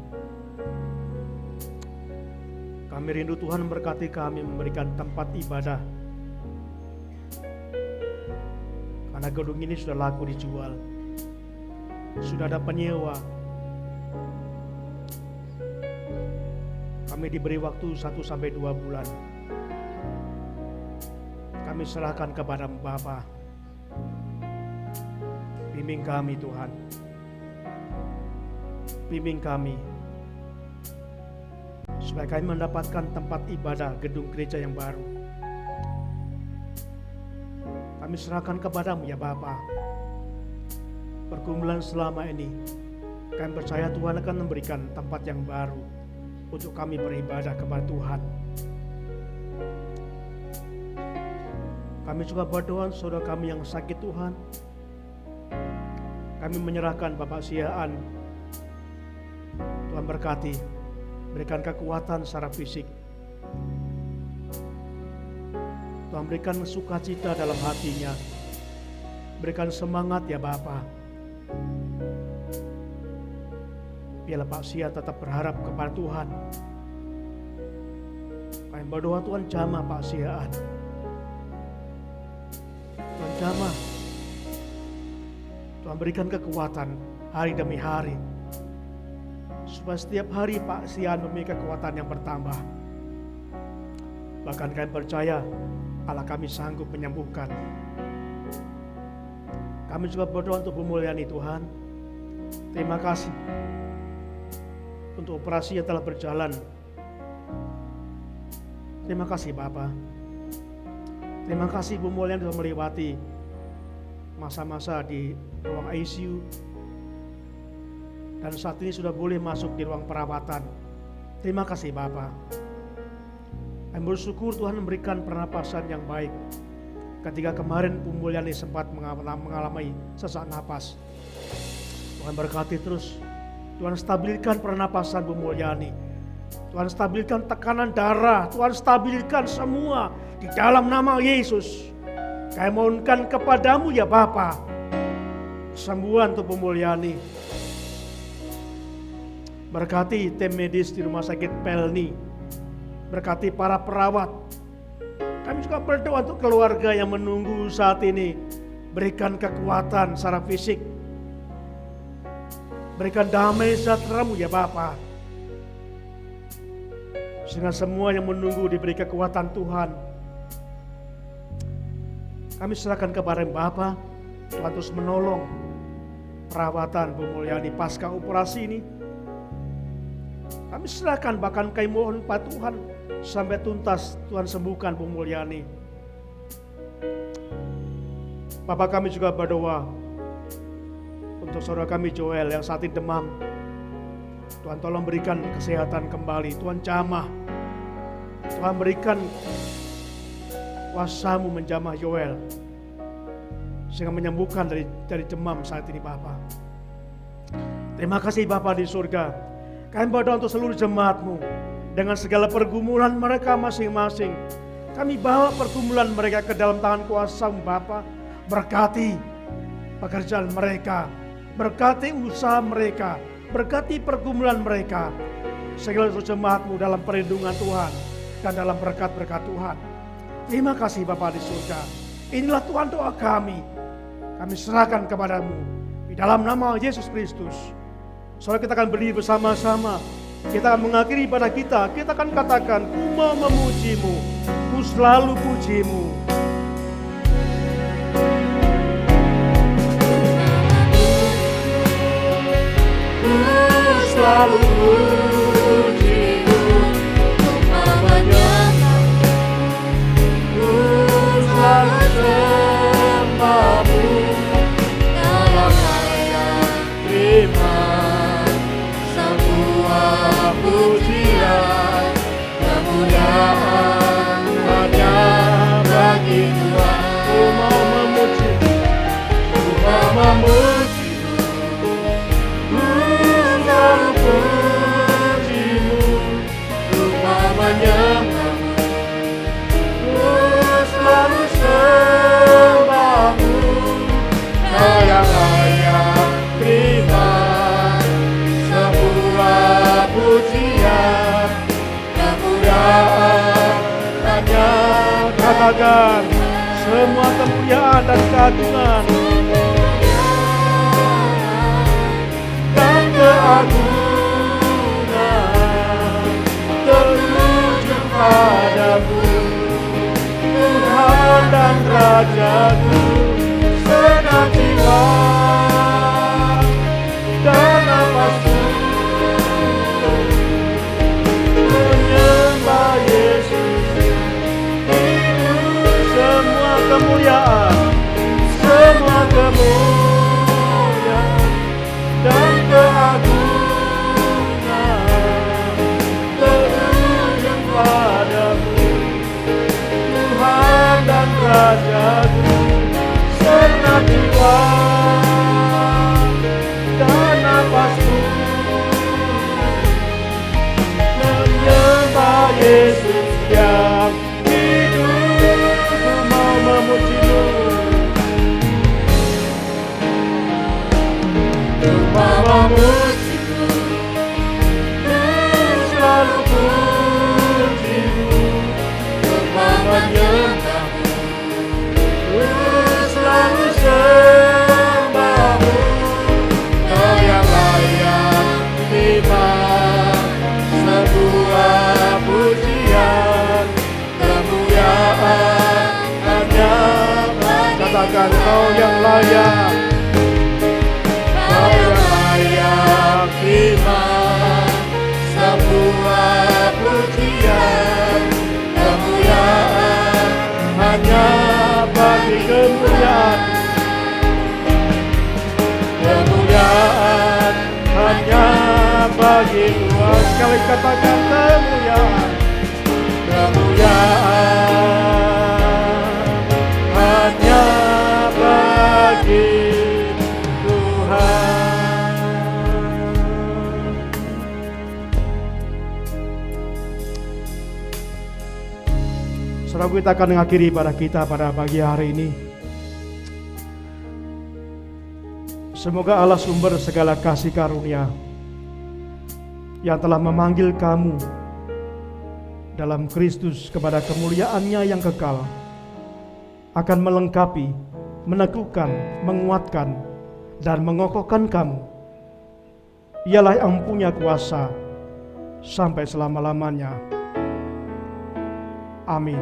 Kami rindu Tuhan memberkati kami, memberikan tempat ibadah. Karena gedung ini sudah laku dijual. Sudah ada penyewa. Kami diberi waktu 1-2 bulan. Kami serahkan kepada Bapa. Bimbing kami Tuhan. Bimbing kami. Supaya kami mendapatkan tempat ibadah gedung gereja yang baru. Kami serahkan kepadamu ya Bapa. Pergumulan selama ini, kami percaya Tuhan akan memberikan tempat yang baru untuk kami beribadah kepada Tuhan. Kami juga berdoa saudara kami yang sakit Tuhan. Kami menyerahkan Bapak Siaan. Tuhan berkati, berikan kekuatan secara fisik. Tuhan berikan sukacita dalam hatinya. Berikan semangat ya Bapa. Biarlah Pak Sian tetap berharap kepada Tuhan. Kami berdoa Tuhan jamah Pak Sian. Tuhan jamah. Tuhan berikan kekuatan hari demi hari. Supaya setiap hari Pak Sian memiliki kekuatan yang bertambah. Bahkan kami percaya Allah kami sanggup menyembuhkan. Kami juga berdoa untuk memuliani Tuhan. Terima kasih untuk operasi yang telah berjalan. Terima kasih Bapa. Terima kasih pemulihan telah melewati masa-masa di ruang ICU. Dan saat ini sudah boleh masuk di ruang perawatan. Terima kasih Bapa. Kami bersyukur Tuhan memberikan pernapasan yang baik. Ketika kemarin pemulihan ini sempat mengalami sesak napas. Tuhan berkati terus. Tuhan stabilkan pernapasan pemulihan ini. Tuhan stabilkan tekanan darah. Tuhan stabilkan semua di dalam nama Yesus. Kami mohonkan kepadamu ya Bapa, kesembuhan untuk Mulyani. Berkati tim medis di rumah sakit Pelni, berkati para perawat. Kami juga berdoa untuk keluarga yang menunggu saat ini. Berikan kekuatan secara fisik, berikan damai sejahtera-Mu ya Bapa, sehingga semua yang menunggu diberi kekuatan Tuhan. Kami serahkan kepada Bapa, Tuhan terus menolong perawatan Bu Mulyani pasca operasi ini. Kami serahkan, bahkan kami mohon Pak Tuhan sampai tuntas Tuhan sembuhkan Bu Mulyani. Bapak kami juga berdoa untuk saudara kami Joel yang saat ini demam. Tuhan tolong berikan kesehatan kembali, Tuhan jamah. Tuhan berikan kuasa-Mu menjamah Joel, sehingga menyembuhkan dari demam saat ini Bapak. Terima kasih Bapak di surga. Kami berdoa untuk seluruh jemaat-Mu dengan segala pergumulan mereka masing-masing. Kami bawa pergumulan mereka ke dalam tangan kuasa-Mu Bapak. Berkati pekerjaan mereka, berkati usaha mereka, berkati pergumulan mereka. Segala jemaat-Mu dalam perlindungan Tuhan dan dalam berkat-berkat Tuhan. Terima kasih Bapa di surga. Inilah Tuhan doa kami. Kami serahkan kepadamu di dalam nama Yesus Kristus. Saudara, kita akan berdiri bersama-sama. Kita akan mengakhiri ibadah kita. Kita akan katakan, ku mau memuji-Mu, ku selalu puji-Mu. Selalu puji-Mu, umpamanya ku selalu sembah-Mu, dalam layak terima semua pujian, kemuliaan hanya bagi Tuhan. Ku mau memuji-Mu, ku mau memuji-Mu, puji-Mu, umpamanya ku selalu sembah-Mu, Kau yang layak terima sebuah pujian, kemuliaan hanya. Katakan, semua kemuliaan dan keagungan dan keagungan terujung padamu, Tuhan dan Raja-Ku, senang jiwa dan nafasku menyembah Yesus. Semua kemuliaan, semua kemuliaan dan keagungan terujung padamu, Tuhan dan Raja-Ku, senang jiwa dan nafasku menyembah Yesus yang hidup. Ku mau memuji-Mu, ku mau memuji-Mu, ku selalu puji-Mu, ku mau menyembah-Mu, ku selalu sembah-Mu, Kau yang layak terima sebuah pujian, kemuliaan hanya. Katakan, Kau yang layak, Kau yang layak terima sebuah pujian, kemuliaan hanya bagi kemuliaan, kemuliaan hanya bagi Tuhan. Sekali katakan, kemuliaan, kemuliaan hanya bagi Tuhan. Saudara, kita akan mengakhiri ibadah kita pada pagi hari ini. Semoga Allah sumber segala kasih karunia yang telah memanggil kamu dalam Kristus kepada kemuliaan-Nya yang kekal akan melengkapi, meneguhkan, menguatkan, dan mengokohkan kamu. Ialah yang punya kuasa sampai selama-lamanya. Amin.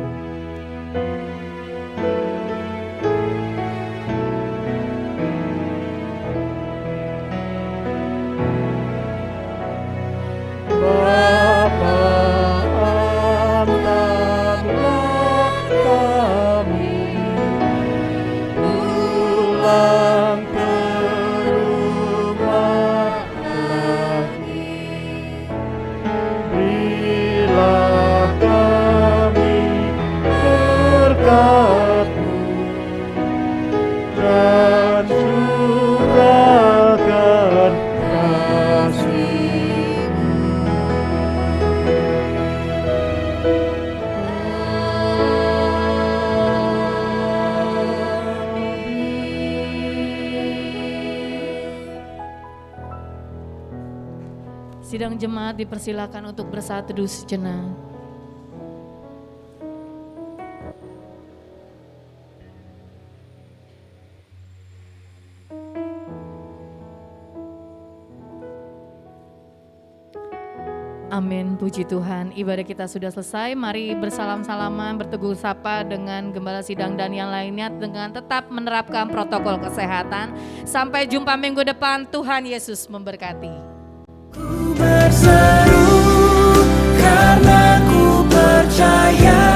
Bapa, angkatlah kami, pulang ke rumah lagi. Berilah kami berkat-Mu dan curahkan kasih-Mu. Sidang jemaat dipersilakan untuk bersatu teduh sejenak. Amin, puji Tuhan. Ibadah kita sudah selesai. Mari bersalam-salaman, bertegur sapa dengan gembala sidang dan yang lainnya dengan tetap menerapkan protokol kesehatan. Sampai jumpa minggu depan. Tuhan Yesus memberkati. Ku berseru karena ku percaya